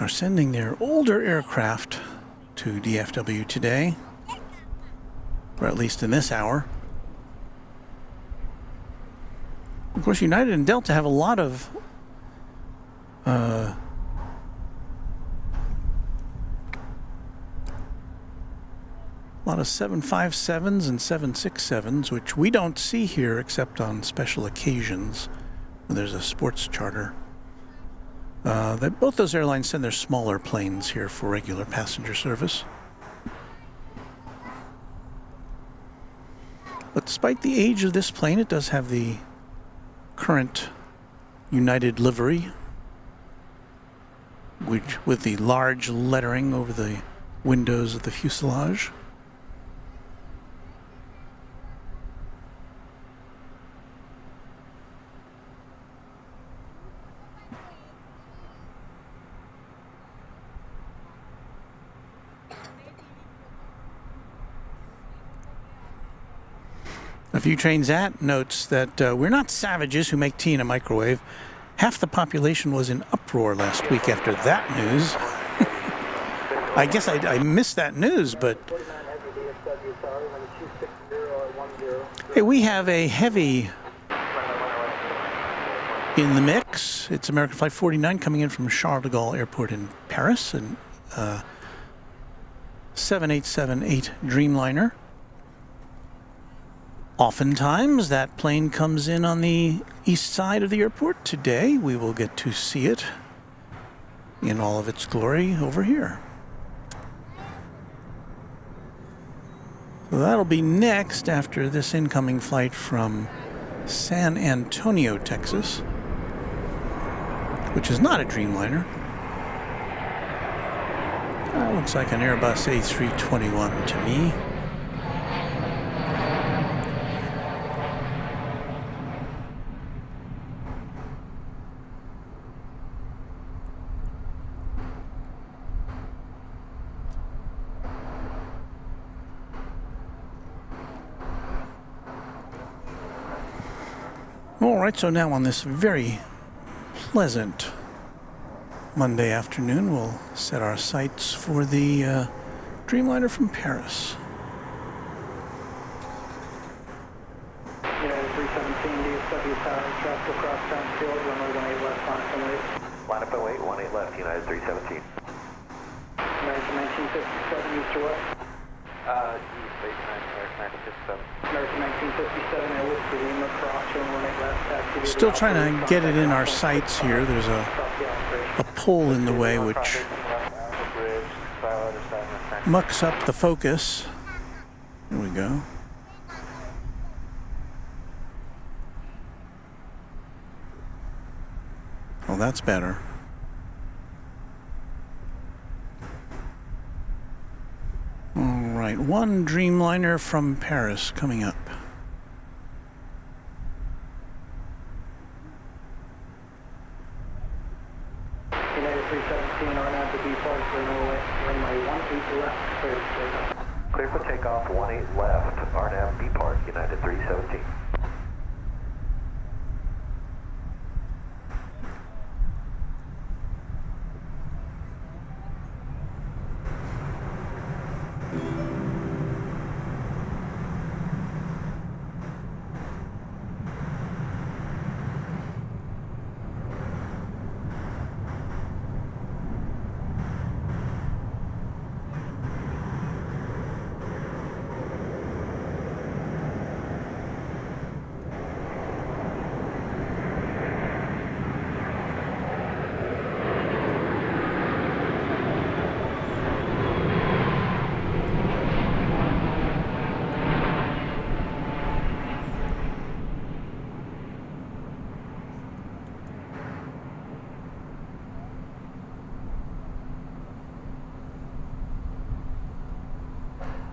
are sending their older aircraft to DFW today, or at least in this hour. Of course, United and Delta have a lot of a lot of 757s and 767s, which we don't see here except on special occasions when there's a sports charter. Both those airlines send their smaller planes here for regular passenger service. But despite the age of this plane, it does have the current United livery which with the large lettering over the windows of the fuselage. A few trains at notes that we're not savages who make tea in a microwave. Half the population was in uproar last week after that news. I guess I missed that news, but hey, we have a heavy in the mix. It's American Flight 49 coming in from Charles de Gaulle Airport in Paris, and 7878 Dreamliner. Oftentimes, that plane comes in on the east side of the airport. Today, we will get to see it in all of its glory over here. So that'll be next after this incoming flight from San Antonio, Texas, which is not a Dreamliner. Looks like an Airbus A321 to me. All right, so now on this very pleasant Monday afternoon, we'll set our sights for the Dreamliner from Paris. United 317 DFW Tower, traffic across Townfield, runway 18 left, line up and wait. Line up and wait, 18 left, United 317. American 1957, east or west? American 1957, Ellis to Lima, cross, runway 18 left, taxi. Still trying to get it in our sights here. There's a pole in the way which mucks up the focus. Here we go. Oh, that's better. All right, one Dreamliner from Paris coming up. United 317, on out to B part, runway 18 left, clear for takeoff. Clear for takeoff, 18 left, RNAV B Park, United 317.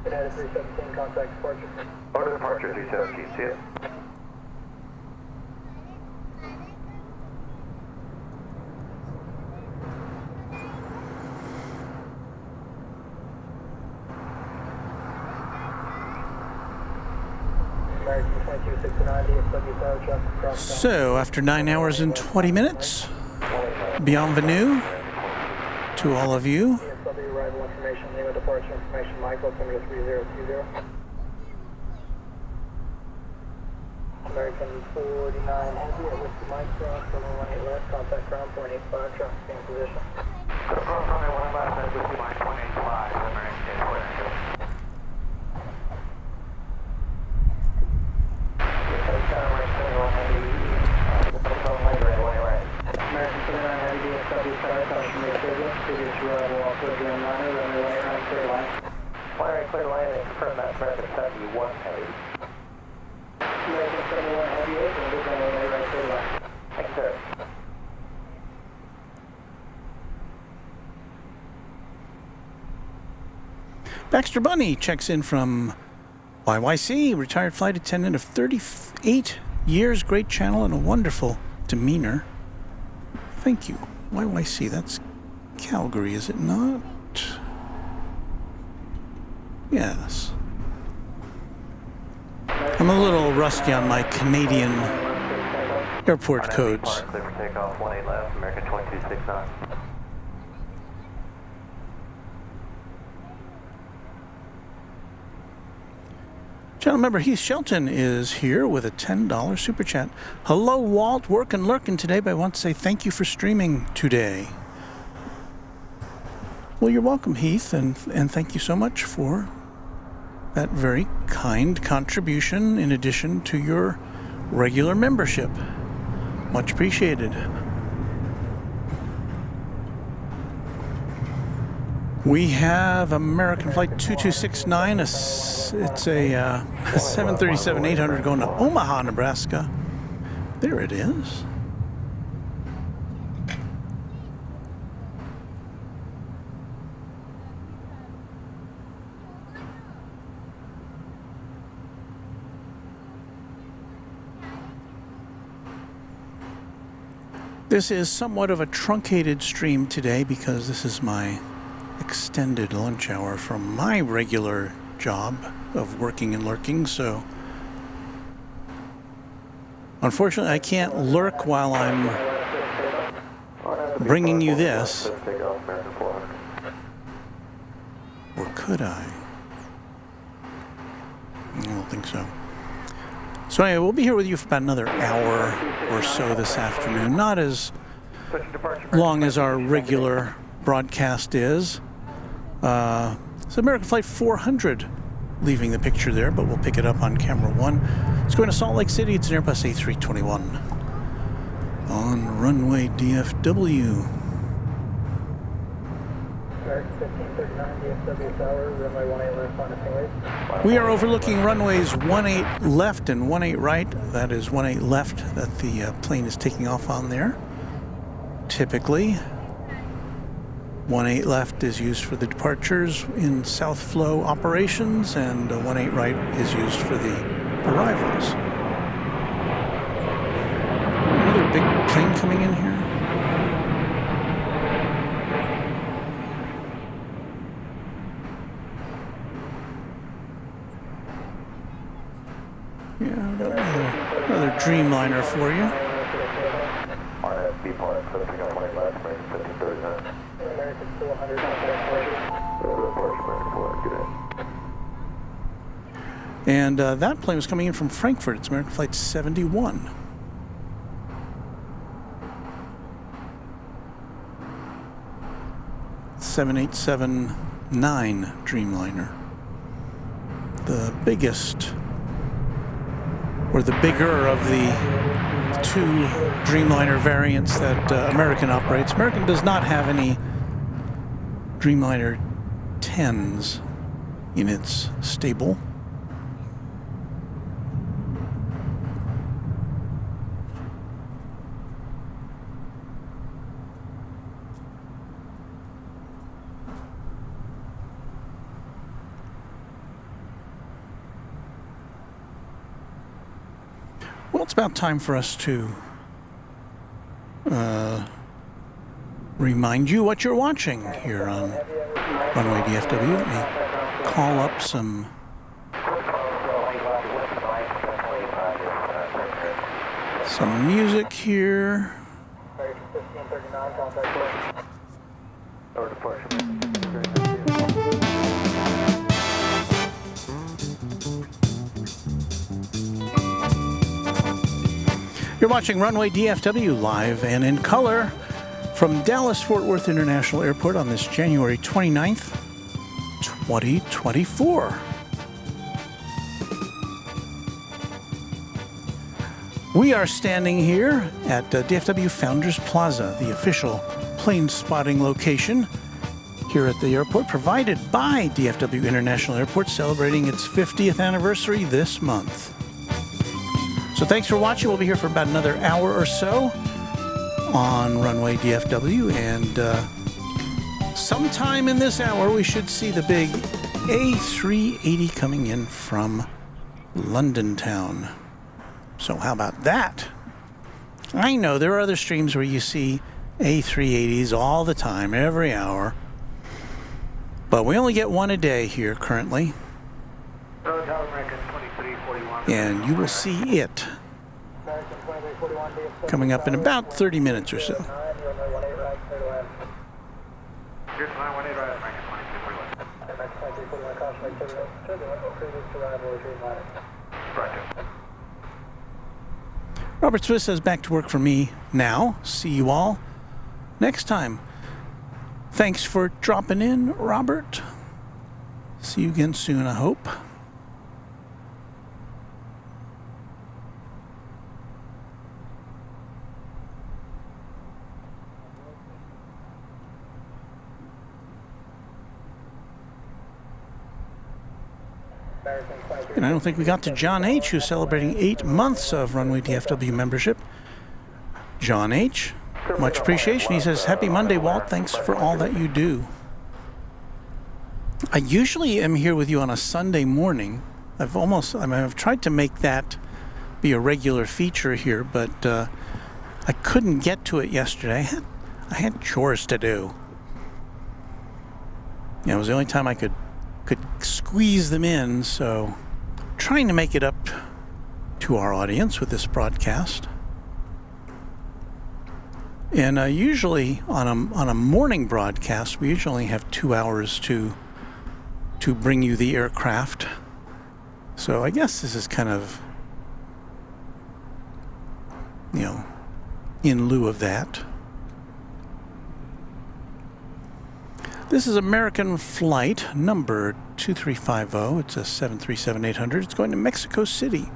United 317, contact departure. Order departure 317, see it. American 2269, DFW Tower, traffic across. So, after 9 hours and 20 minutes, bienvenue to all of you. DFW arrival information, Lima departure information, Michael, coming to 3020. American 49 Heavy at Whiskey Mike Cross, runway 18 left, contact ground, point 85, traffic in position. Runway 1 left, that's Whiskey Mike, 185, American 49. American 49 Heavy, DFW Tower, caution make service, previous arrival off the Dreamliner, runway 18 clear line. Clear line and confirm that's American 71 Heavy. American 71 Heavy, runway 18 clear line. Thank you, sir. Baxter Bunny checks in from YYC, retired flight attendant of 38 years, great channel and a wonderful demeanor. Thank you. YYC, that's Calgary, is it not? Yes. I'm a little rusty on my Canadian airport codes. Clear for takeoff, 18 left, American 2269. Channel member Heath Shelton is here with a $10 super chat. Hello, Walt. Working, lurking today, but I want to say thank you for streaming today. Well, you're welcome, Heath, and thank you so much for that very kind contribution in addition to your regular membership. Much appreciated. We have American Flight 2269. It's a 737-800 going to Omaha, Nebraska. There it is. This is somewhat of a truncated stream today because this is my extended lunch hour from my regular job of working and lurking, so unfortunately I can't lurk while I'm bringing you this. Or could I? I don't think so. So anyway, we'll be here with you for about another hour or so this afternoon. Not as long as our regular broadcast is. It's American Flight 400 leaving the picture there, but we'll pick it up on camera 1. It's going to Salt Lake City. It's an Airbus A321 on runway DFW. 1539 DFW Tower, runway 18 left on the We are overlooking runways 18 left and 18 right. That is 18 left that the plane is taking off on there. Typically, 18 left is used for the departures in South Flow operations, and 18 right is used for the arrivals. Another big plane coming in here. Yeah, I've got another Dreamliner for you. RFB part, so pick up 18 left, American 1539. American 400. And that plane was coming in from Frankfurt. It's American Flight 71. (787-9) Dreamliner. The biggest, or the bigger of the two Dreamliner variants that American operates. American does not have any Dreamliner 10s in its stable. Well, it's about time for us to remind you what you're watching here on Runway DFW. Let me call up some music here. American 1539, contact. Over departure. You're watching Runway DFW live and in color from Dallas-Fort Worth International Airport on this January 29th, 2024. We are standing here at DFW Founders Plaza, the official plane spotting location here at the airport, provided by DFW International Airport, celebrating its 50th anniversary this month. So thanks for watching. We'll be here for about another hour or so on Runway DFW, and sometime in this hour we should see the big A380 coming in from London town. So how about that? I know there are other streams where you see A380s all the time, every hour. But we only get one a day here currently. And you will see it coming up in about 30 minutes or so. Robert Swiss says back to work for me now. See you all next time. Thanks for dropping in, Robert. See you again soon, I hope. And I don't think we got to John H., who's celebrating 8 months of Runway DFW membership. John H., much appreciation. He says, happy Monday, Walt. Thanks for all that you do. I usually am here with you on a Sunday morning. I've tried to make that be a regular feature here, but I couldn't get to it yesterday. I had chores to do. It was the only time I could squeeze them in, so trying to make it up to our audience with this broadcast. And usually on a morning broadcast, we usually have 2 hours to bring you the aircraft. So I guess this is kind of, in lieu of that. This is American flight number 2350. It's a 737-800. It's going to Mexico City.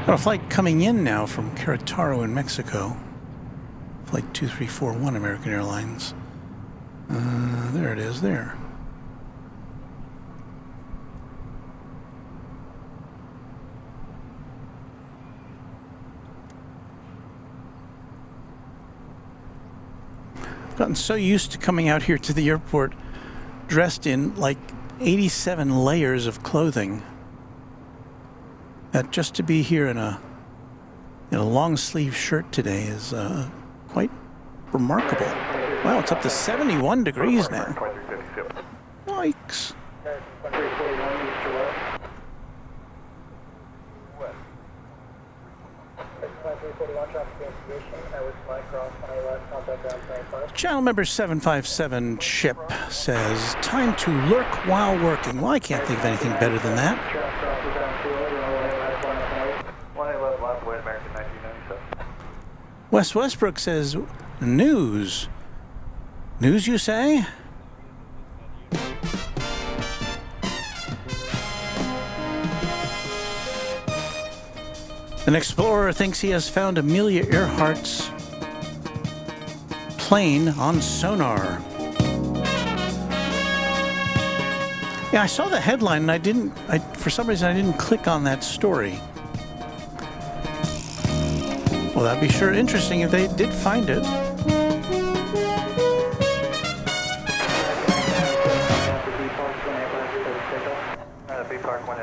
Got a flight coming in now from Querétaro in Mexico. Flight 2341 American Airlines. There it is there. I've gotten so used to coming out here to the airport dressed in like 87 layers of clothing that just to be here in a long sleeve shirt today is quite remarkable. Wow, it's up to 71 degrees now. Yikes. Channel member 757 Chip says, time to lurk while working. Well, I can't think of anything better than that. Wes Westbrook says, news. News, you say? An explorer thinks he has found Amelia Earhart's plane on sonar. Yeah, I saw the headline and for some reason I didn't click on that story. Well, that'd be sure interesting if they did find it.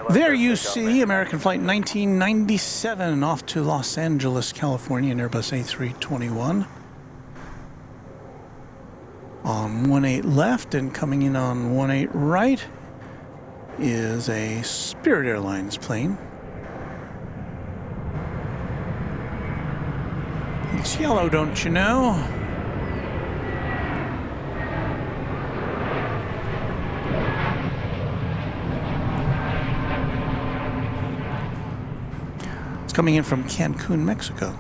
There you see American Flight 1997 off to Los Angeles, California, an Airbus A321. On 18 left and coming in on 18 right is a Spirit Airlines plane. It's yellow, don't you know? coming in from Cancun, Mexico.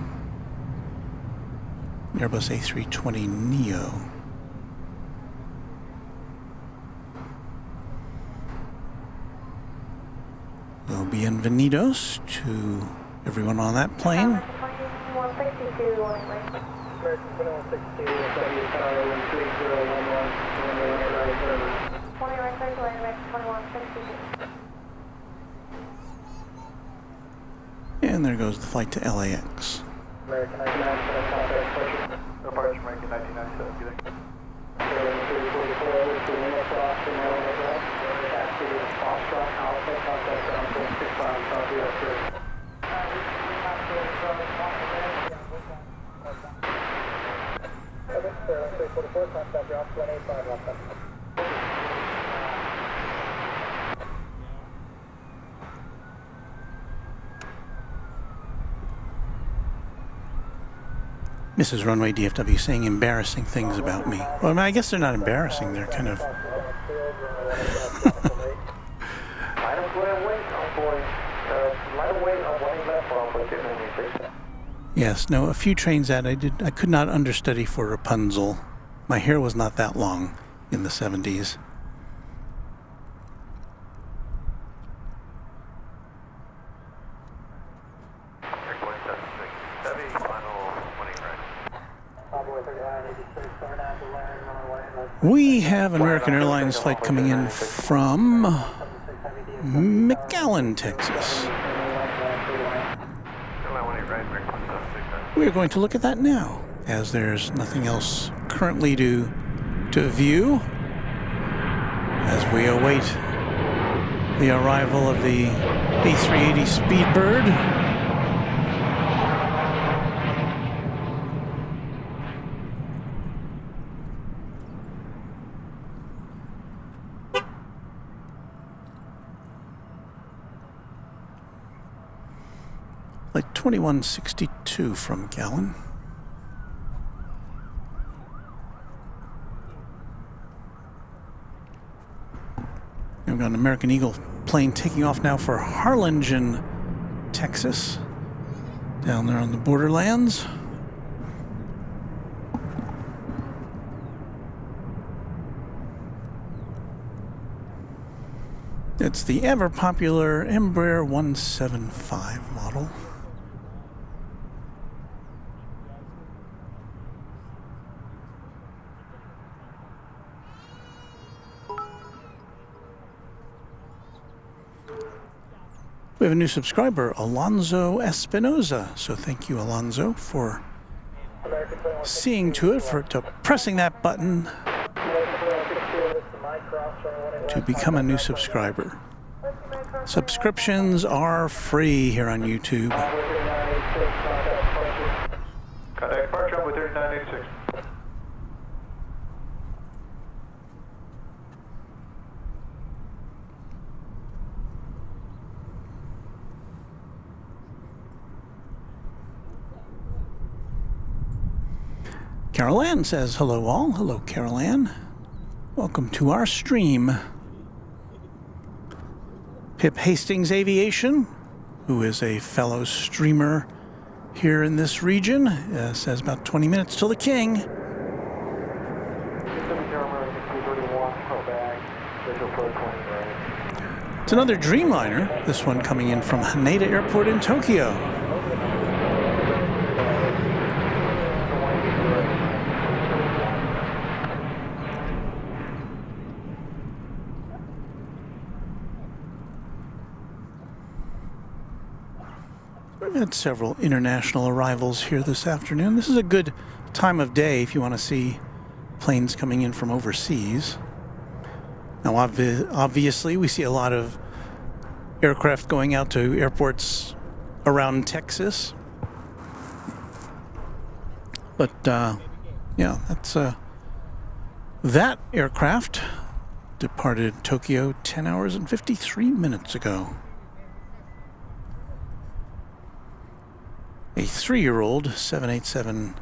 Airbus A320neo. Well, bienvenidos to everyone on that plane. 2162, American 2162, W 20 right circle, American 2162. And there goes the flight to LAX. American 1997, contact pressure. Departure American 1997, be there. 344, to the north cross, and taxi to Foxtrot, Alpha, contact ground 465, Southwest Air. Okay, 344, contact ground 185, Alpha. Mrs. Runway DFW saying embarrassing things about me. Well, I mean, I guess they're not embarrassing. They're kind of... Yes, no, a few trains that I could not understudy for Rapunzel. My hair was not that long in the 70s. We have an American Airlines flight coming in from McAllen, Texas. We are going to look at that now, as there's nothing else currently to view, as we await the arrival of the A380 Speedbird. Like 2162 from Gallon. We've got an American Eagle plane taking off now for Harlingen, Texas, down there on the borderlands. It's the ever popular Embraer 175 model. We have a new subscriber, Alonzo Espinoza. So thank you, Alonzo, for seeing to it, for pressing that button to become a new subscriber. Subscriptions are free here on YouTube. Contact departure with 3986. Carol Ann says, hello all. Hello, Carol Ann. Welcome to our stream. Pip Hastings Aviation, who is a fellow streamer here in this region, says about 20 minutes till the king. It's another Dreamliner, this one coming in from Haneda Airport in Tokyo. We've had several international arrivals here this afternoon. This is a good time of day if you want to see planes coming in from overseas. Now, obviously, we see a lot of aircraft going out to airports around Texas. But, yeah, that's that aircraft departed Tokyo 10 hours and 53 minutes ago. A 3-year-old 787-8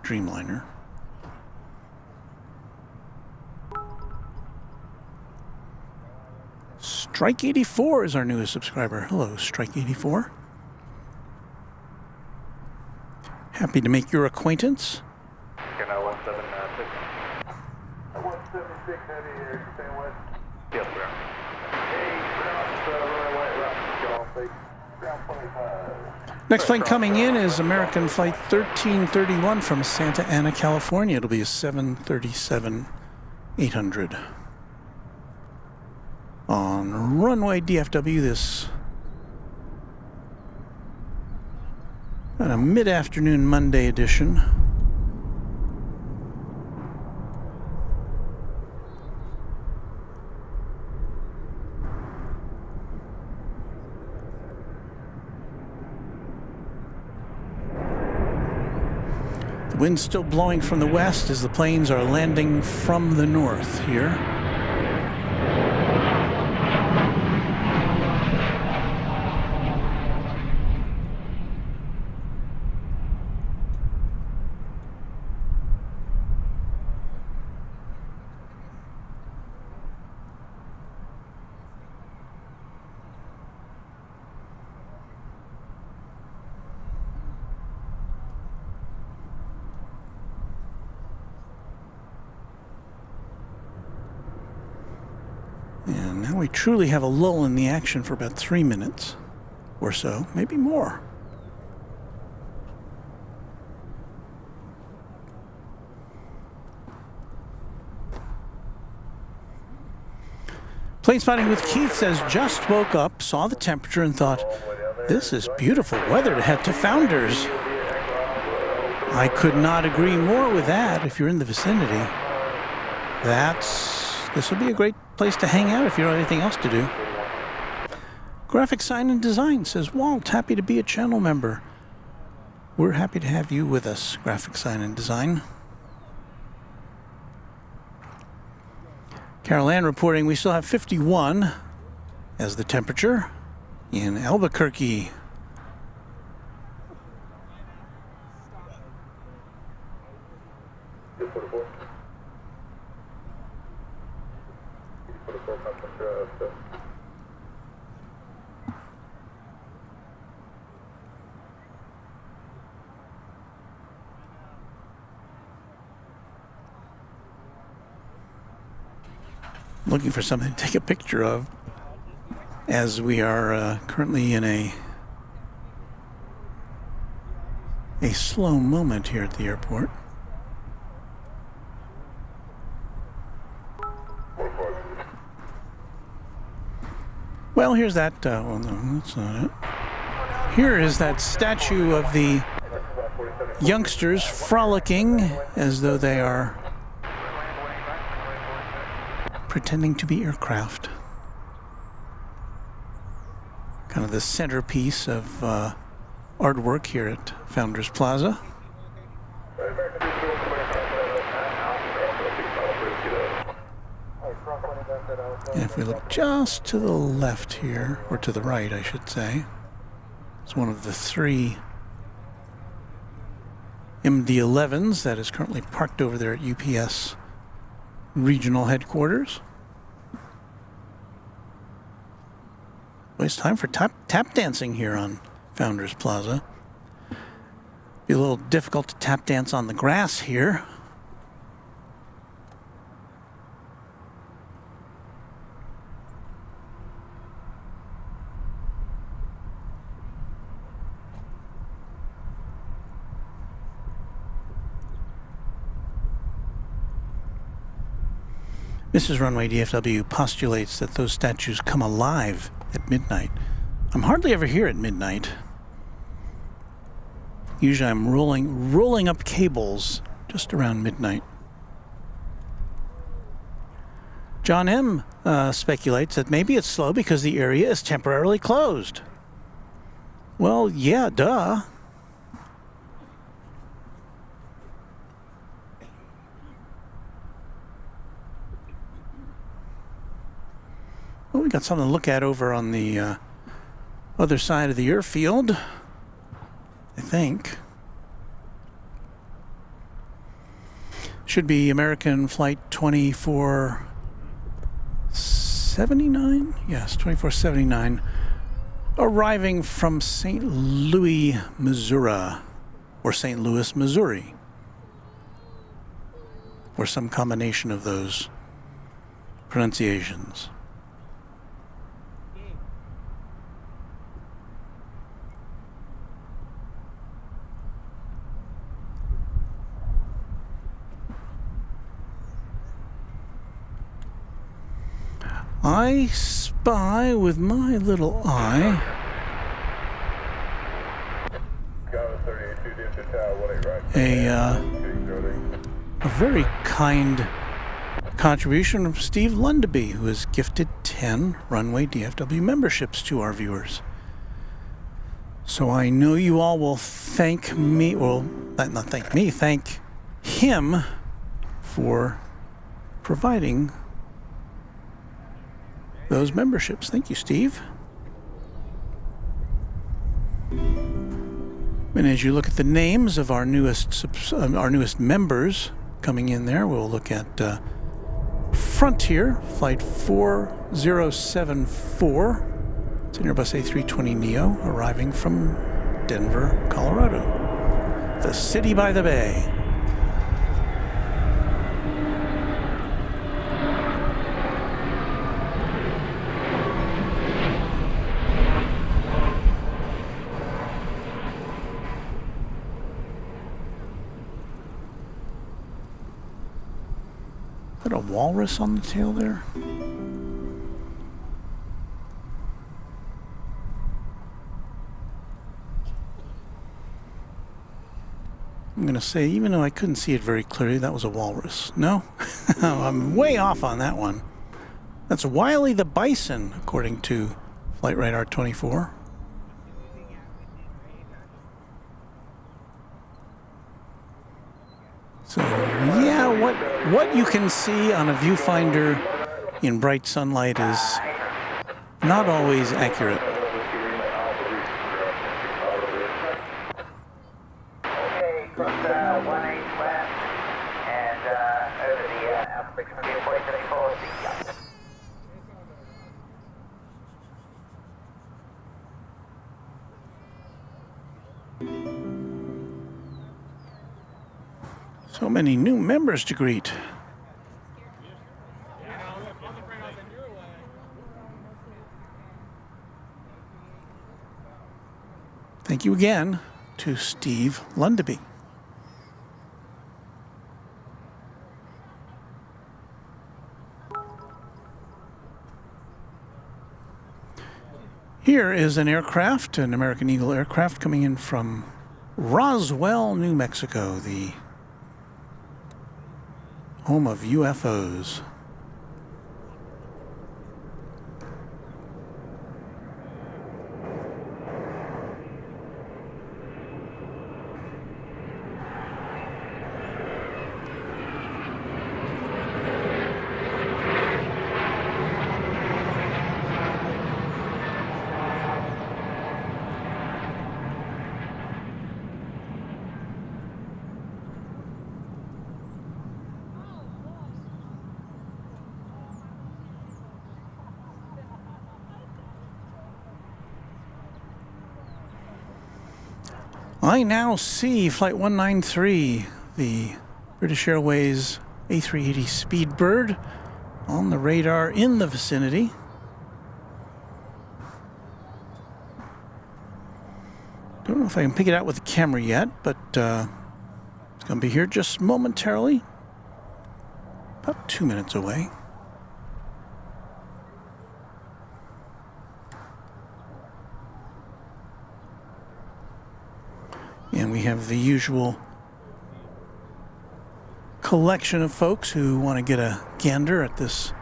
Dreamliner. Strike 84 is our newest subscriber. Hello, Strike 84. Happy to make your acquaintance. You're now 176. 176 heavy here, stay west. Yes, sir. Ground 25. Next flight coming in is American Flight 1331 from Santa Ana, California. It'll be a 737-800. On Runway DFW, this on a mid-afternoon Monday edition. The wind's still blowing from the west as the planes are landing from the north here. And now we truly have a lull in the action for about 3 minutes or so, maybe more. Plane Spotting with Keith says, just woke up, saw the temperature, and thought, this is beautiful weather to head to Founders. I could not agree more with that. If you're in the vicinity, this would be a great place to hang out if you don't have anything else to do. Graphic Sign and Design says, Walt, happy to be a channel member. We're happy to have you with us, Graphic Sign and Design. Carol Ann reporting we still have 51 as the temperature in Albuquerque. Looking for something to take a picture of as we are currently in a slow moment here at the airport. Well, here's that. Well, no, that's not it. Here is that statue of the youngsters frolicking as though they are pretending to be aircraft. Kind of the centerpiece of artwork here at Founders Plaza. And if we look just to the left here, or to the right, I should say, it's one of the 3 MD-11s that is currently parked over there at UPS regional headquarters. Well, it's time for tap dancing here on Founders Plaza. Be a little difficult to tap dance on the grass here. Mrs. Runway DFW postulates that those statues come alive at midnight. I'm hardly ever here at midnight. Usually I'm rolling up cables just around midnight. John M. Speculates that maybe it's slow because the area is temporarily closed. Well, yeah, duh. Well, we got something to look at over on the other side of the airfield, I think. Should be American Flight 2479? Yes, 2479. Arriving from St. Louis, Missouri. or St. Louis, Missouri, or some combination of those pronunciations. I spy with my little eye a very kind contribution from Steve Lundaby, who has gifted 10 Runway DFW memberships to our viewers. So I know you all will thank me, well, not thank me, thank him for providing those memberships. Thank you, Steve. And as you look at the names of our newest members coming in there, we'll look at Frontier, flight 4074. It's an Airbus A320neo arriving from Denver, Colorado. The city by the bay. Is that a walrus on the tail there? I'm going to say, even though I couldn't see it very clearly, that was a walrus. No? I'm way off on that one. That's Wiley the Bison, according to Flight Radar 24. So, yeah, what you can see on a viewfinder in bright sunlight is not always accurate. Okay, cross 18 west and over the Alpha 644 seat. So many new members to greet. Thank you again to Steve Lundaby. Here is an aircraft, an American Eagle aircraft coming in from Roswell, New Mexico, the home of UFOs. I now see Flight 193, the British Airways A380 Speedbird, on the radar in the vicinity. Don't know if I can pick it out with the camera yet, but it's going to be here just momentarily. About 2 minutes away. And we have the usual collection of folks who want to get a gander at this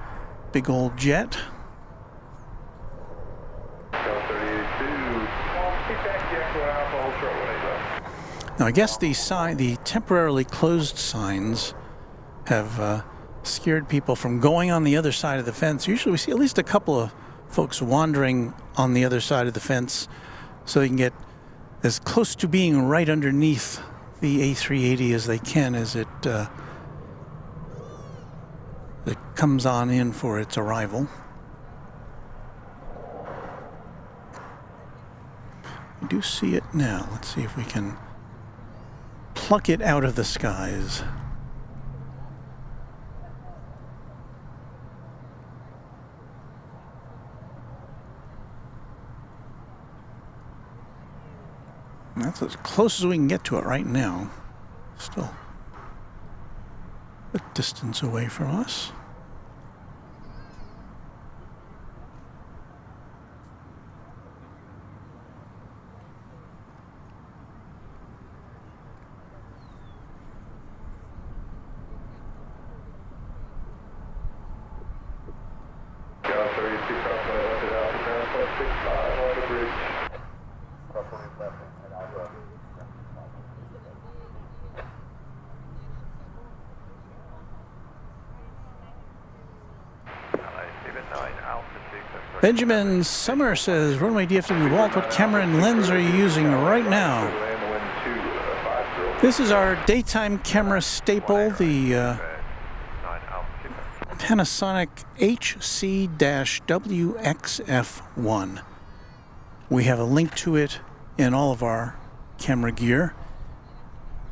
big old jet. Now I guess the temporarily closed signs have scared people from going on the other side of the fence. Usually we see at least a couple of folks wandering on the other side of the fence so they can get as close to being right underneath the A380 as they can as it comes on in for its arrival. We do see it now. Let's see if we can pluck it out of the skies. That's as close as we can get to it right now. Still a distance away from us. Benjamin Summer says, Runway DFW Walt, what camera and lens are you using right now? This is our daytime camera staple, the Panasonic HC-WXF1. We have a link to it in all of our camera gear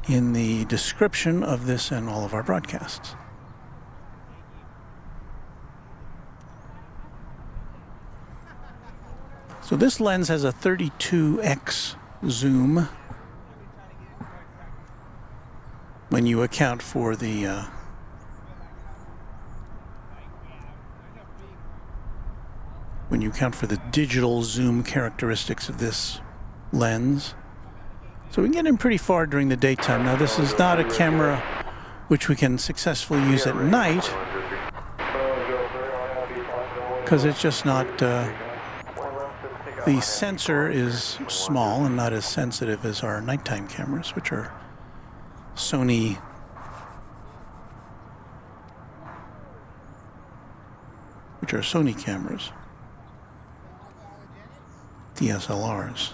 in the description of this and all of our broadcasts. So this lens has a 32x zoom when you account for the digital zoom characteristics of this lens. So we can get in pretty far during the daytime. Now this is not a camera which we can successfully use at night because it's just not the sensor is small and not as sensitive as our nighttime cameras, which are Sony cameras, DSLRs.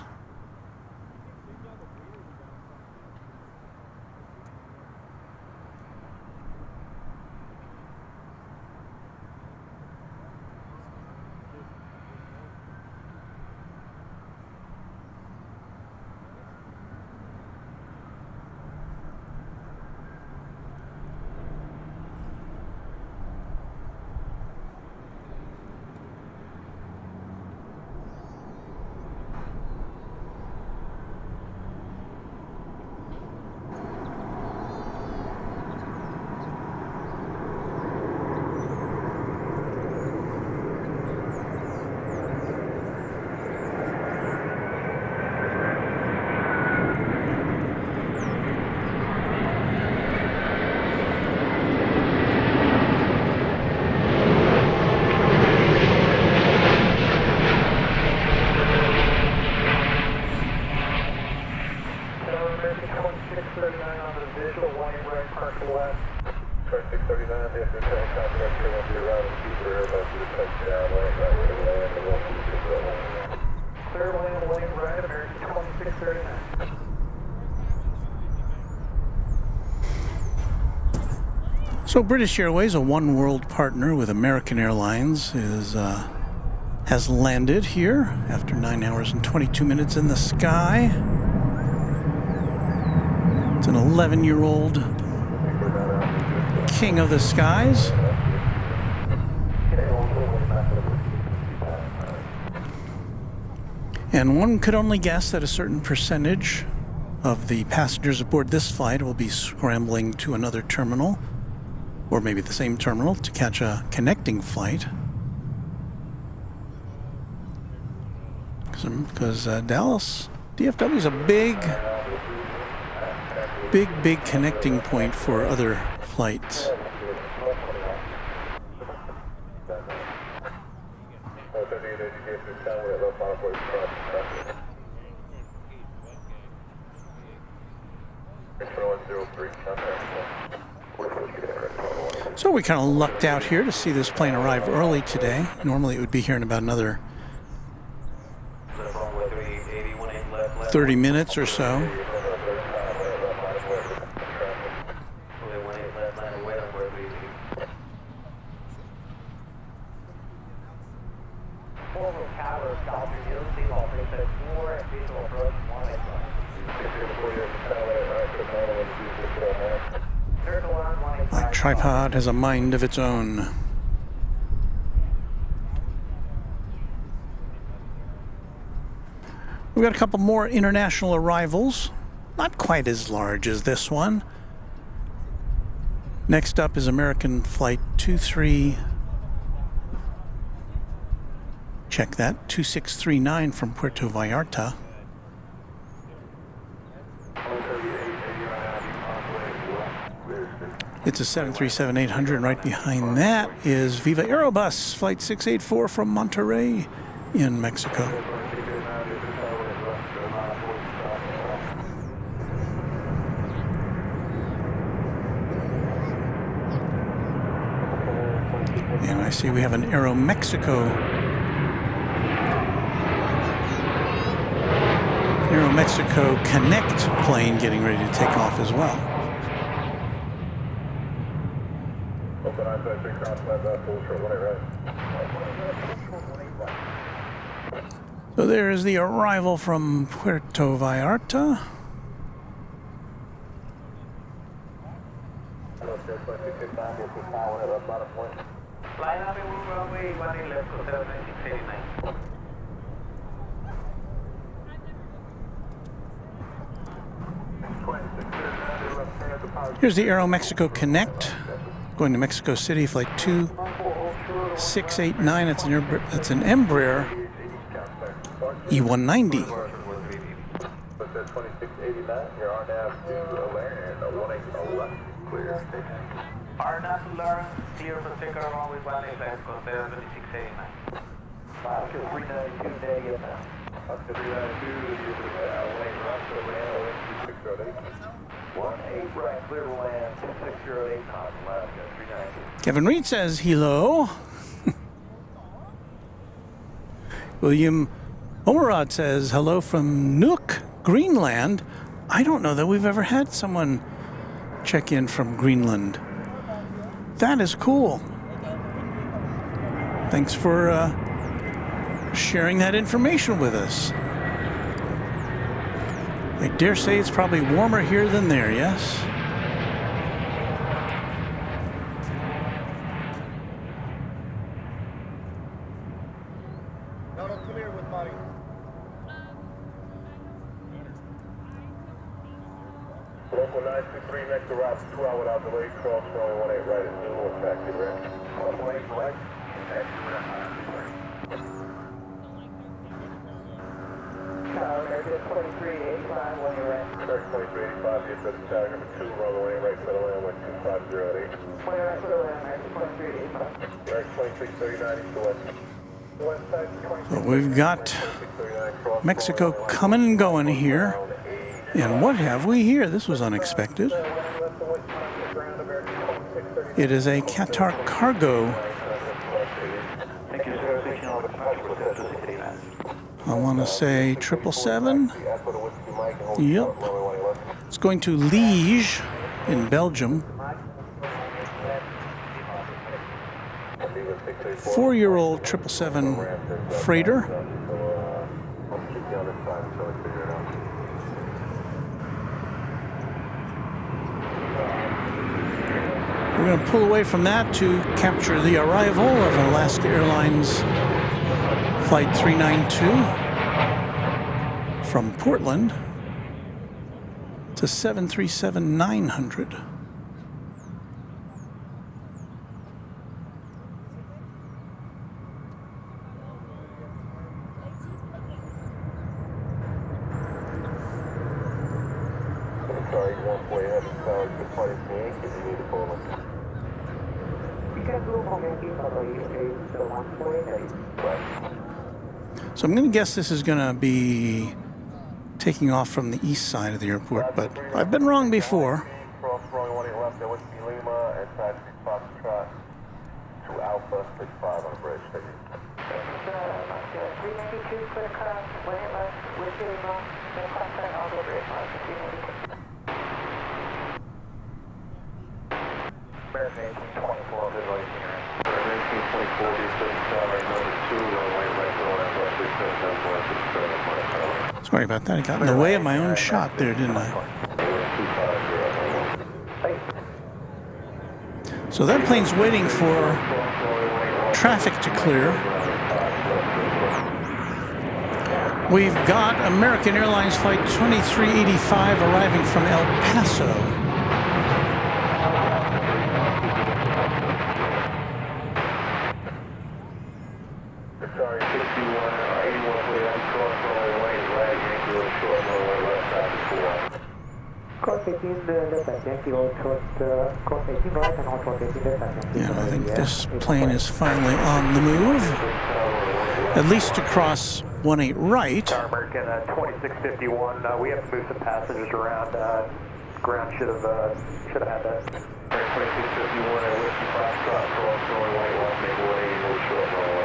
So British Airways, a One World partner with American Airlines, has landed here after 9 hours and 22 minutes in the sky. It's an 11-year-old king of the skies. And one could only guess that a certain percentage of the passengers aboard this flight will be scrambling to another terminal, or maybe the same terminal, to catch a connecting flight. Because Dallas DFW is a big connecting point for other flights. So we kind of lucked out here to see this plane arrive early today. Normally it would be here in about another 30 minutes or so. My tripod has a mind of its own. We've got a couple more international arrivals, not quite as large as this one. Next up is American Flight 23. Check that, 2639 from Puerto Vallarta. It's a 737-800, and right behind that is Viva Aerobus, Flight 684 from Monterrey in Mexico. And I see we have an Aeromexico Connect plane getting ready to take off as well. So there is the arrival from Puerto Vallarta. Line up runway 18 left, 7689. Here's the Aeromexico Connect going to Mexico City, Flight 2689. It's an Embraer E190. RNAV to Lawrence, clear for second runway 18 left, 7689. 392 negative now. 18 right, clear to land, 2608 knots, Alaska, 390. Kevin Reed says hello. William Omerod says hello from Nuuk, Greenland. I don't know that we've ever had someone check in from Greenland. That is cool. Thanks for sharing that information with us. I dare say it's probably warmer here than there, yes? No, come here with money. Local 923 next arrival, 2 hour without delay, cross runway 18 right, it's new track, get ready. 18 right, American 2385, when you're ready. American 2385, get to the tower number 2, runway right, settle in with 2508. When you're ready, settle in, American 2385. American 2339, east to west. So we've got Mexico coming and going here. And what have we here? This was unexpected. It is a Qatar cargo. I want to say 777. Yep. It's going to Liège in Belgium. 4-year-old 777 freighter. We're going to pull away from that to capture the arrival of Alaska Airlines Flight 392 from Portland. It's a 737-900. So I'm going to guess this is going to be taking off from the east side of the airport, but I've been wrong before. Cross runway 18 left, there was Lima and taxi Foxtrot to Alpha 65 on the bridge. 392, clear cutoff, 18 left, with Lima, then contact all the bridge, 392. American 1824, visual engineering. American 1824, D7 number 2, runway right, settle in with 3774. Sorry about that. I got in the way of my own shot there, didn't I? So that plane's waiting for traffic to clear. We've got American Airlines Flight 2385 arriving from El Paso. Sorry, 61, 81, cross runway right, short runway left side before. Course 18 left at Yankee, all short, course 18 right and all short 18 left at Yankee. Yeah, I think this plane is finally on the move, at least across 18 right. American 2651, we have to move some passengers around. Ground should have had that. 2651 at Whiskey Fox, cross runway left, make away, short runway.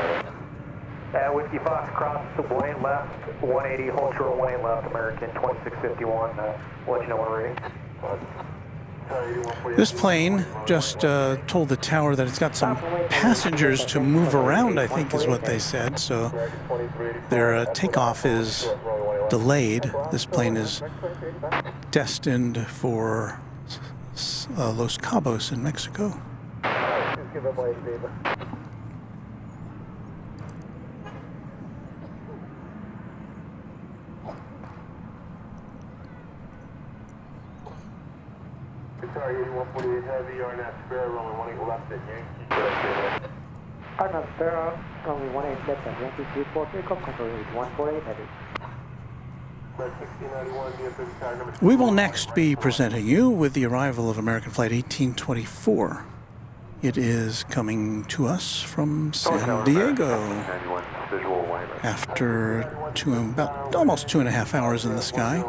Whiskey Fox, cross to 18 left, 180, hold short 18 left, American 2651, let you know when we're ready. This plane just told the tower that it's got some passengers to move around, I think is what they said, so their takeoff is delayed. This plane is destined for Los Cabos in Mexico. Sorry, 8148 heavy, RNAV spare, runway 18 left at Yankee. RNAV spare, runway 18 left at Yankee, 34, takeoff, control 8148 heavy. We will next be presenting you with the arrival of American Flight 1824. It is coming to us from San Diego after about almost 2.5 hours in the sky.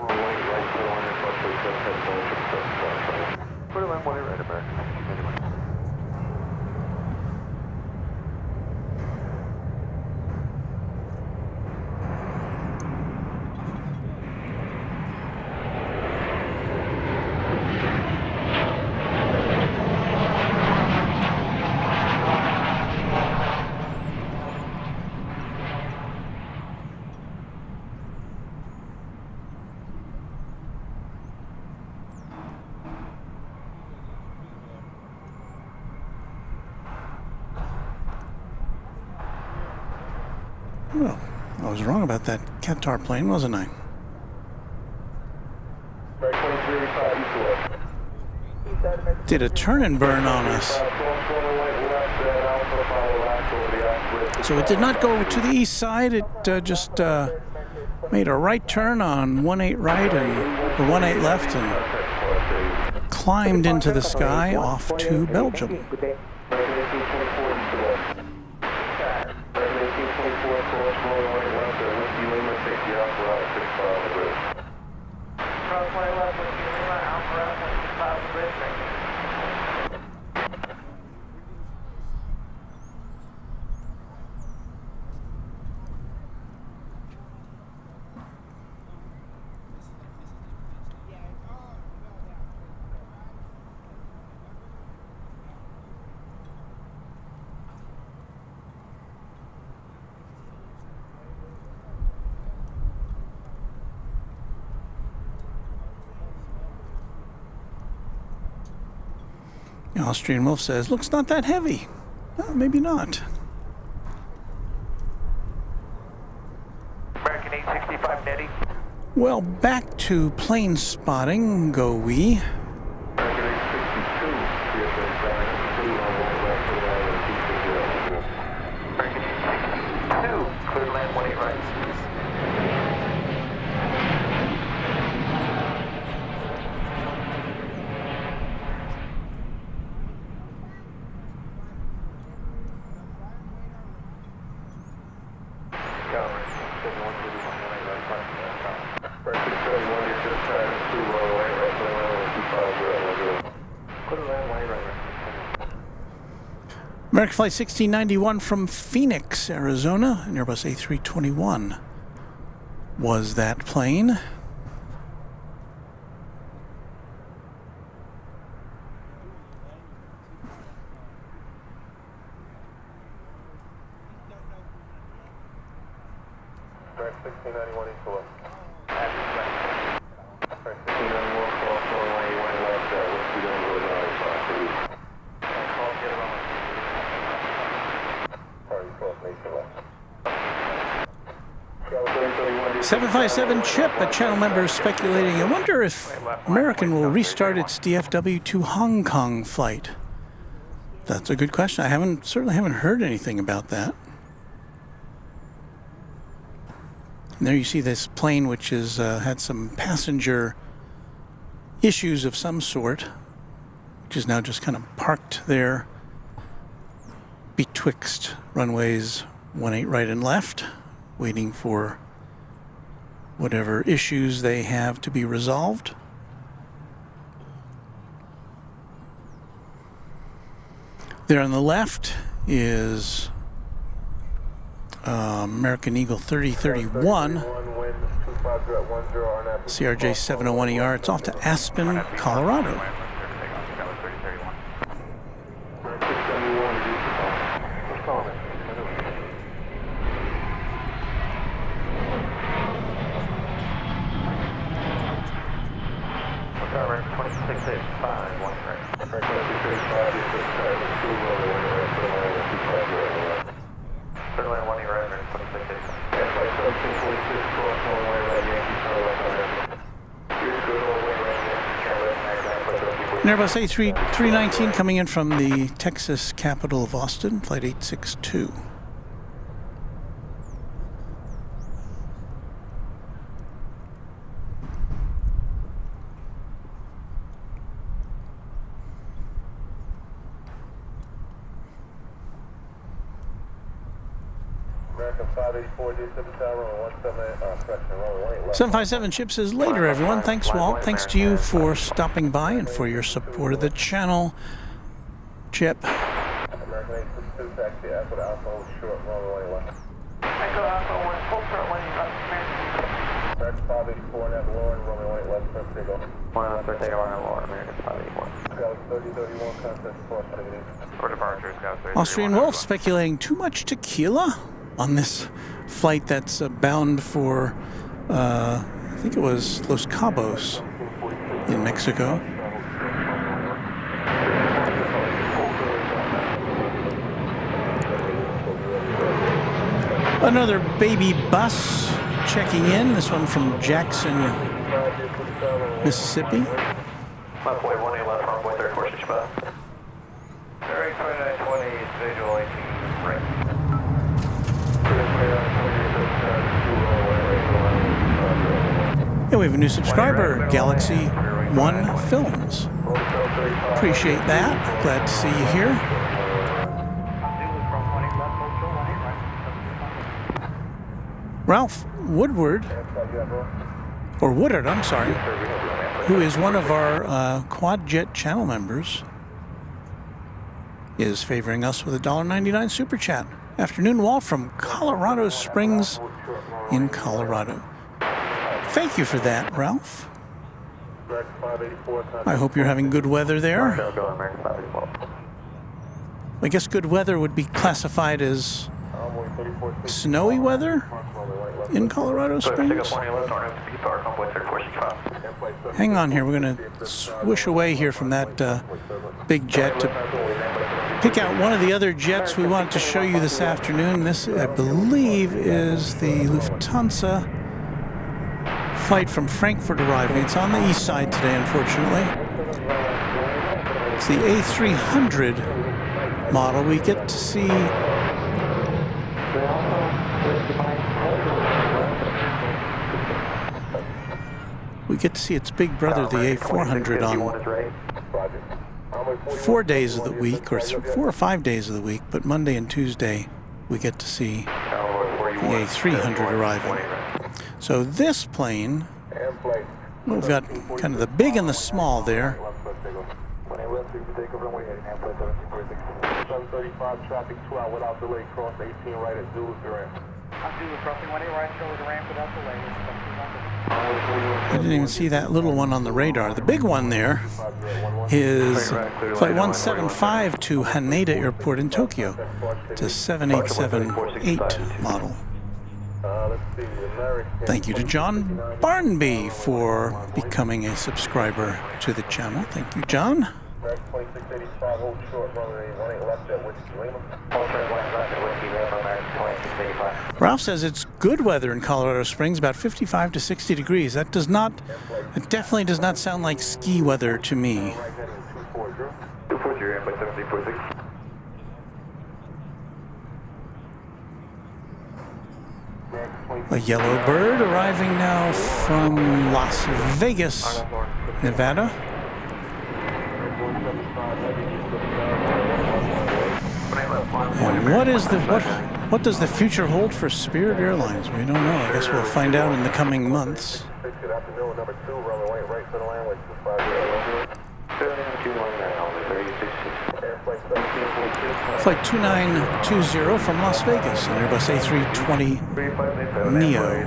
Well, I was wrong about that Qatar plane, wasn't I? Did a turn and burn on us. So it did not go to the east side. It just made a right turn on 18 right and 18 left and climbed into the sky off to Belgium. The Austrian Wolf says, looks not that heavy. Well, maybe not. American 865 Nettie. Well, back to plane spotting go we. American 862, American 862, clear to land 18 right. American Flight 1691 from Phoenix, Arizona, an Airbus A321 was that plane. American 1691 equal. 1691 cross runway 757 Chip, a channel member, is speculating. I wonder if American will restart its DFW to Hong Kong flight. That's a good question. I certainly haven't heard anything about that. And there you see this plane, which has had some passenger issues of some sort, which is now just kind of parked there betwixt runways 18 right and left, waiting for whatever issues they have to be resolved. There on the left is American Eagle 3031, CRJ 701ER. It's off to Aspen, Colorado. And Airbus A319 coming in from the Texas capital of Austin, flight 862. American 584 DFW Tower, 757 Chip says later, everyone. Thanks, Walt. Thanks to you for stopping by and for your support of the channel, Chip. American 862 taxi Alpha Alpha short runway left. Echo Alpha 1, full short 1 left, American. American 584 net Lauren, runway left, first takeoff. 1 left, first takeoff on Lauren, American 584. Scout 3031, contact for For departure, Scout 3031. Austrian Wolf speculating too much tequila on this flight that's bound for, I think it was Los Cabos in Mexico. Another baby bus checking in, this one from Jackson, Mississippi. Left way 18 left, runway 3rd course, bus. Direct 2920, visual 18 right. And we have a new subscriber, Galaxy One Films. Appreciate that. Glad to see you here. Ralph Woodward, or Woodard, I'm sorry, who is one of our Quad Jet channel members, is favoring us with a $1.99 super chat. Afternoon, Walt from Colorado Springs in Colorado. Thank you for that, Ralph. I hope you're having good weather there. I guess good weather would be classified as snowy weather in Colorado Springs. Hang on here, we're going to swoosh away here from that big jet to pick out one of the other jets we wanted to show you this afternoon. This, I believe, is the Lufthansa flight from Frankfurt arriving. It's on the east side today, unfortunately. It's the A300 model. We get to see its big brother, the A400, on 4 days of the week, or 4 or 5 days of the week, but Monday and Tuesday we get to see the A300 arriving. So this plane, well, we've got kind of the big and the small there. 735 traffic 2 out without delay, cross 18 right at Dulles Duran. Crossing 18 right, show the ramp without delay. I didn't even see that little one on the radar. The big one there is Flight 175 to Haneda Airport in Tokyo. It's a 7878 model. Thank you to John Barnby for becoming a subscriber to the channel. Thank you, John. American 2685, hold short, runway 18 left at Whiskey Lima. Hold short, 18 left at Whiskey Lima, American 2685. Ralph says it's good weather in Colorado Springs, about 55 to 60 degrees. That definitely does not sound like ski weather to me. 240, airplane 7346. A yellow bird arriving now from Las Vegas, Nevada. And what does the future hold for Spirit Airlines? We don't know. I guess we'll find out in the coming months. Good afternoon, number 2, runway right for the landway 250. Flight 2920 from Las Vegas, an Airbus A320 Neo.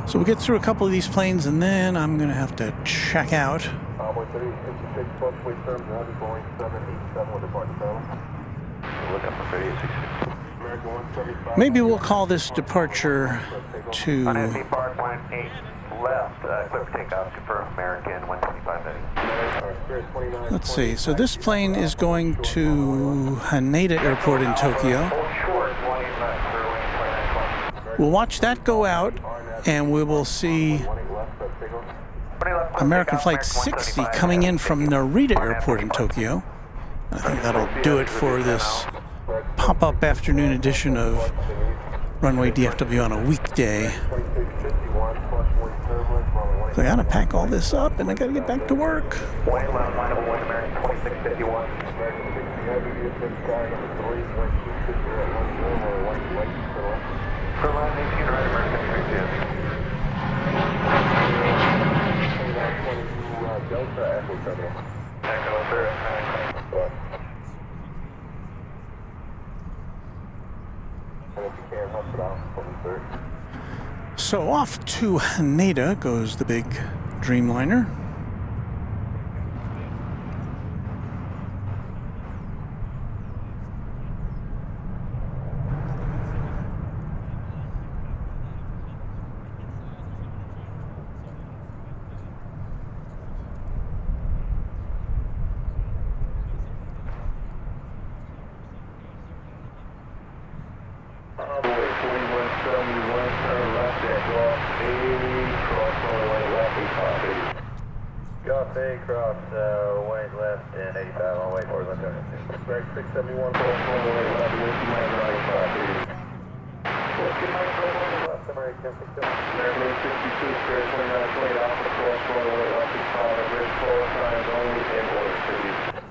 So we'll get through a couple of these planes and then I'm going to have to check out. Maybe we'll call this departure to... left, clear for takeoff for American 125. Let's see, so this plane is going to Haneda Airport in Tokyo. We'll watch that go out and we will see American Flight 60 coming in from Narita Airport in Tokyo. I think that'll do it for this pop-up afternoon edition of Runway DFW on a weekday. So I gotta pack all this up and I gotta get back to work. So off to Haneda goes the big Dreamliner. Cross, white left and 85 on way forward, left turn. American 671, left, Whiskey Mike right, Whiskey Mike right, left, American 671. American 62, Spirit 2920, Alpha Cross, runway left, 65, bridge 4, signs only, in order, please.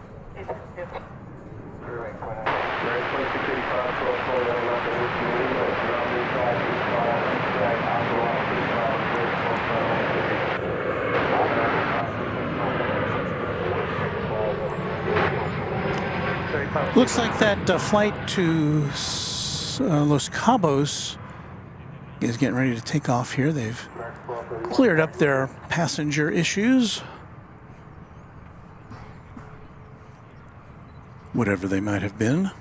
American 2685, cross, runway left, Whiskey Lima, ground inside, 65, drag, Alpha Rock, 65, bridge 4, signs only, Looks like that flight to Los Cabos is getting ready to take off here. They've cleared up their passenger issues, whatever they might have been.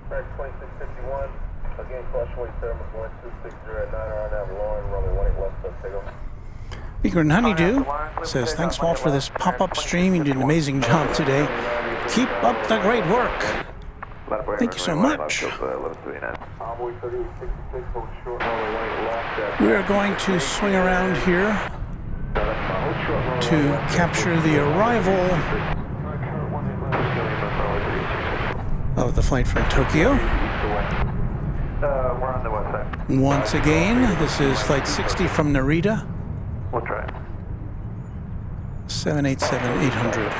American 2651, again, caution weight 1260 at 9 around Avalon, runway 18 left, takeoff. Beaker Honeydew says, thanks Walt for this pop-up stream. You did an amazing job today. Keep up the great work. Thank you so much. We are going to swing around here to capture the arrival of the flight from Tokyo. We're on the west side. Once again, this is flight 60 from Narita. We'll try it. 787-800.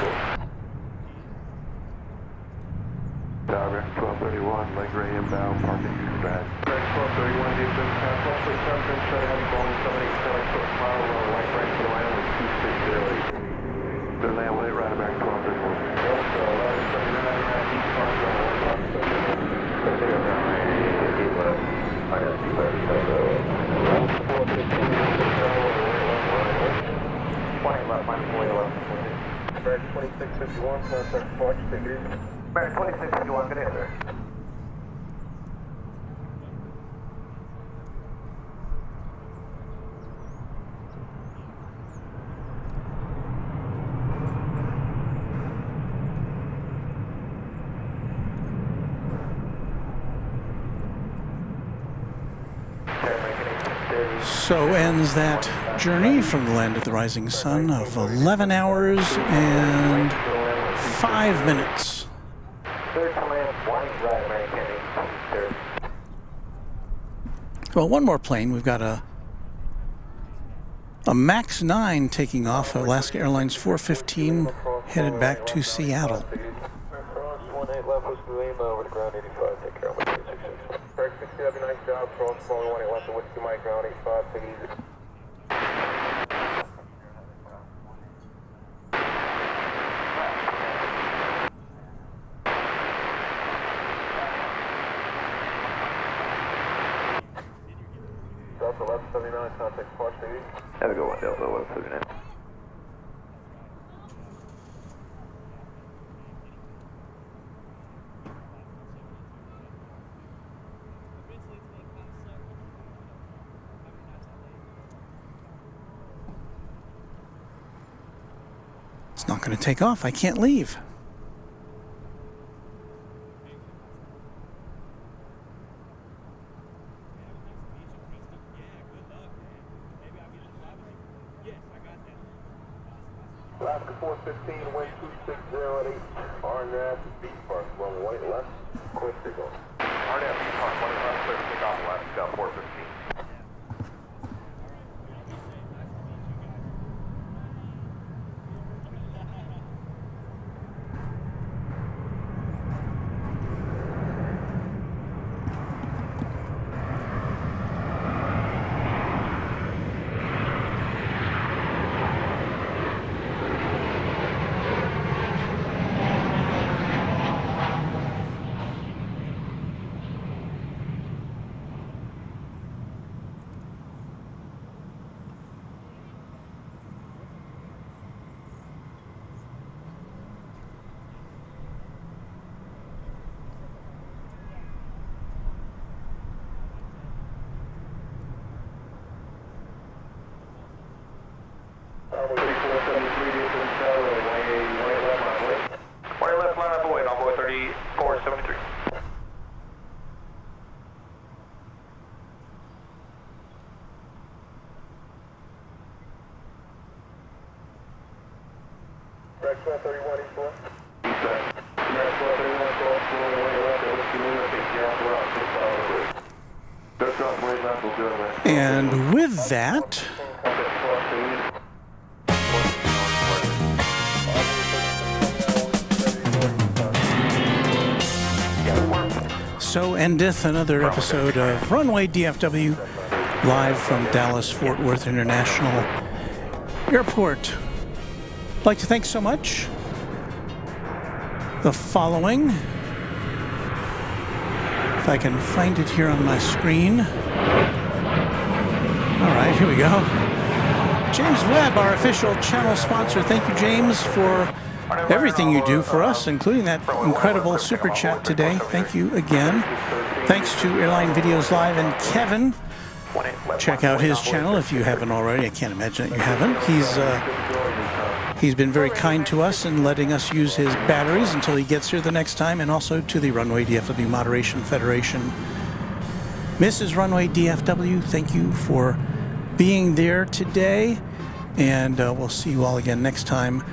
Tower 1231, leg ray inbound, parking drag. 1231, Houston, cross weight 7, shut ahead, Boeing 787, short mile, right for the land with 260. The landway, right American 1231. American 2651, contact Fox, take it easy. American 2651, good answer. So ends that journey from the land of the rising sun of 11 hours and 5 minutes. Well, one more plane. We've got a MAX 9 taking off, Alaska Airlines 415, headed back to Seattle. Cross 18 left, Whiskey Lima, over to ground 85, take care of 266. Correct 60, have a nice job, cross 18 left, Whiskey Mike, ground 85, take it easy. Delta 1179, contact Fox, take it easy. Have a good one, Delta 1179. It's not going to take off. I can't leave. Alaska 415, wind 2608, RNAV, B Park, runway left, quick signal. RNAV, B Park, 1 left, clear to take off, Alaska 415. Correct 1231, East 1. Correct 1231, cross 4 left, Whiskey Lima, take care of the And with that, so endeth another episode of Runway DFW, live from Dallas-Fort Worth International Airport. I'd like to thank so much the following. If I can find it here on my screen. All right, here we go. James Webb, our official channel sponsor. Thank you, James, for everything you do for us, including that incredible super chat today. Thank you again. Thanks to Airline Videos Live and Kevin. Check out his channel if you haven't already. I can't imagine that you haven't. He's been very kind to us in letting us use his batteries until he gets here the next time, and also to the Runway DFW Moderation Federation. Mrs. Runway DFW, thank you for being there today, and we'll see you all again next time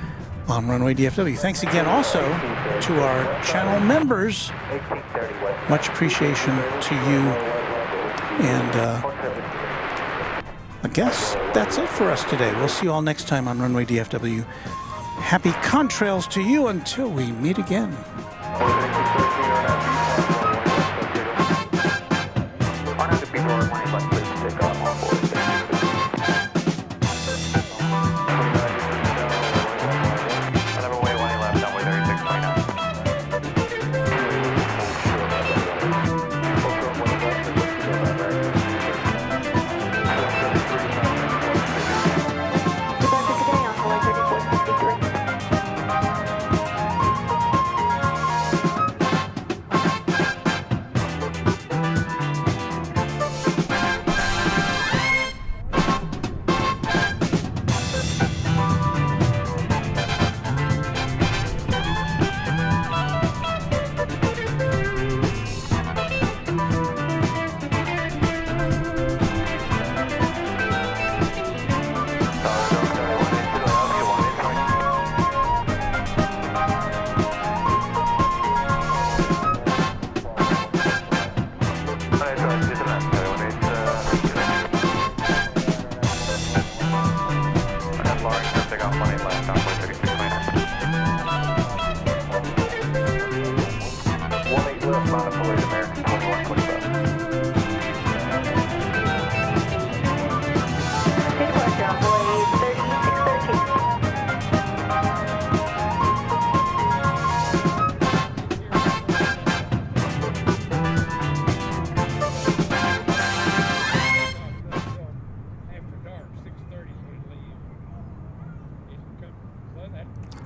on Runway DFW. Thanks again also to our channel members. Much appreciation to you, and I guess that's it for us today. We'll see you all next time on Runway DFW. Happy contrails to you until we meet again.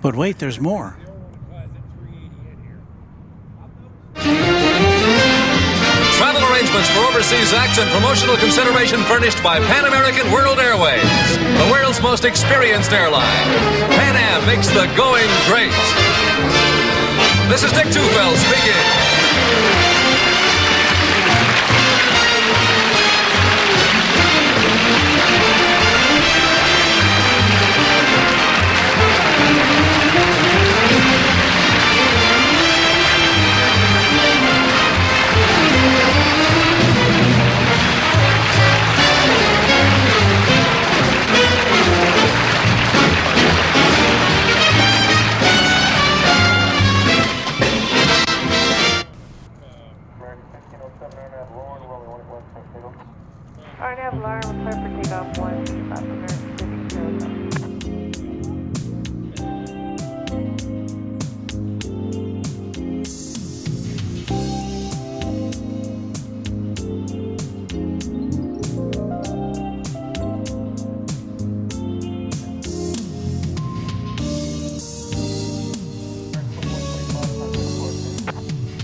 But wait, there's more. Travel arrangements for overseas acts and promotional consideration furnished by Pan American World Airways, the world's most experienced airline. Pan Am makes the going great. This is Dick Tufeld speaking. RNAV Lauren, we'll clear for takeoff 125 American Pacific 07.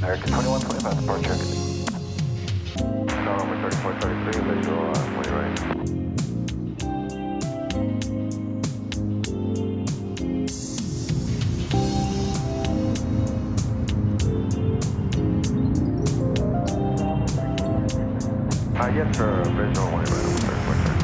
American 2125, support check. Star number 3433, visual on your right. Yes, sir, visual on your right, 3433.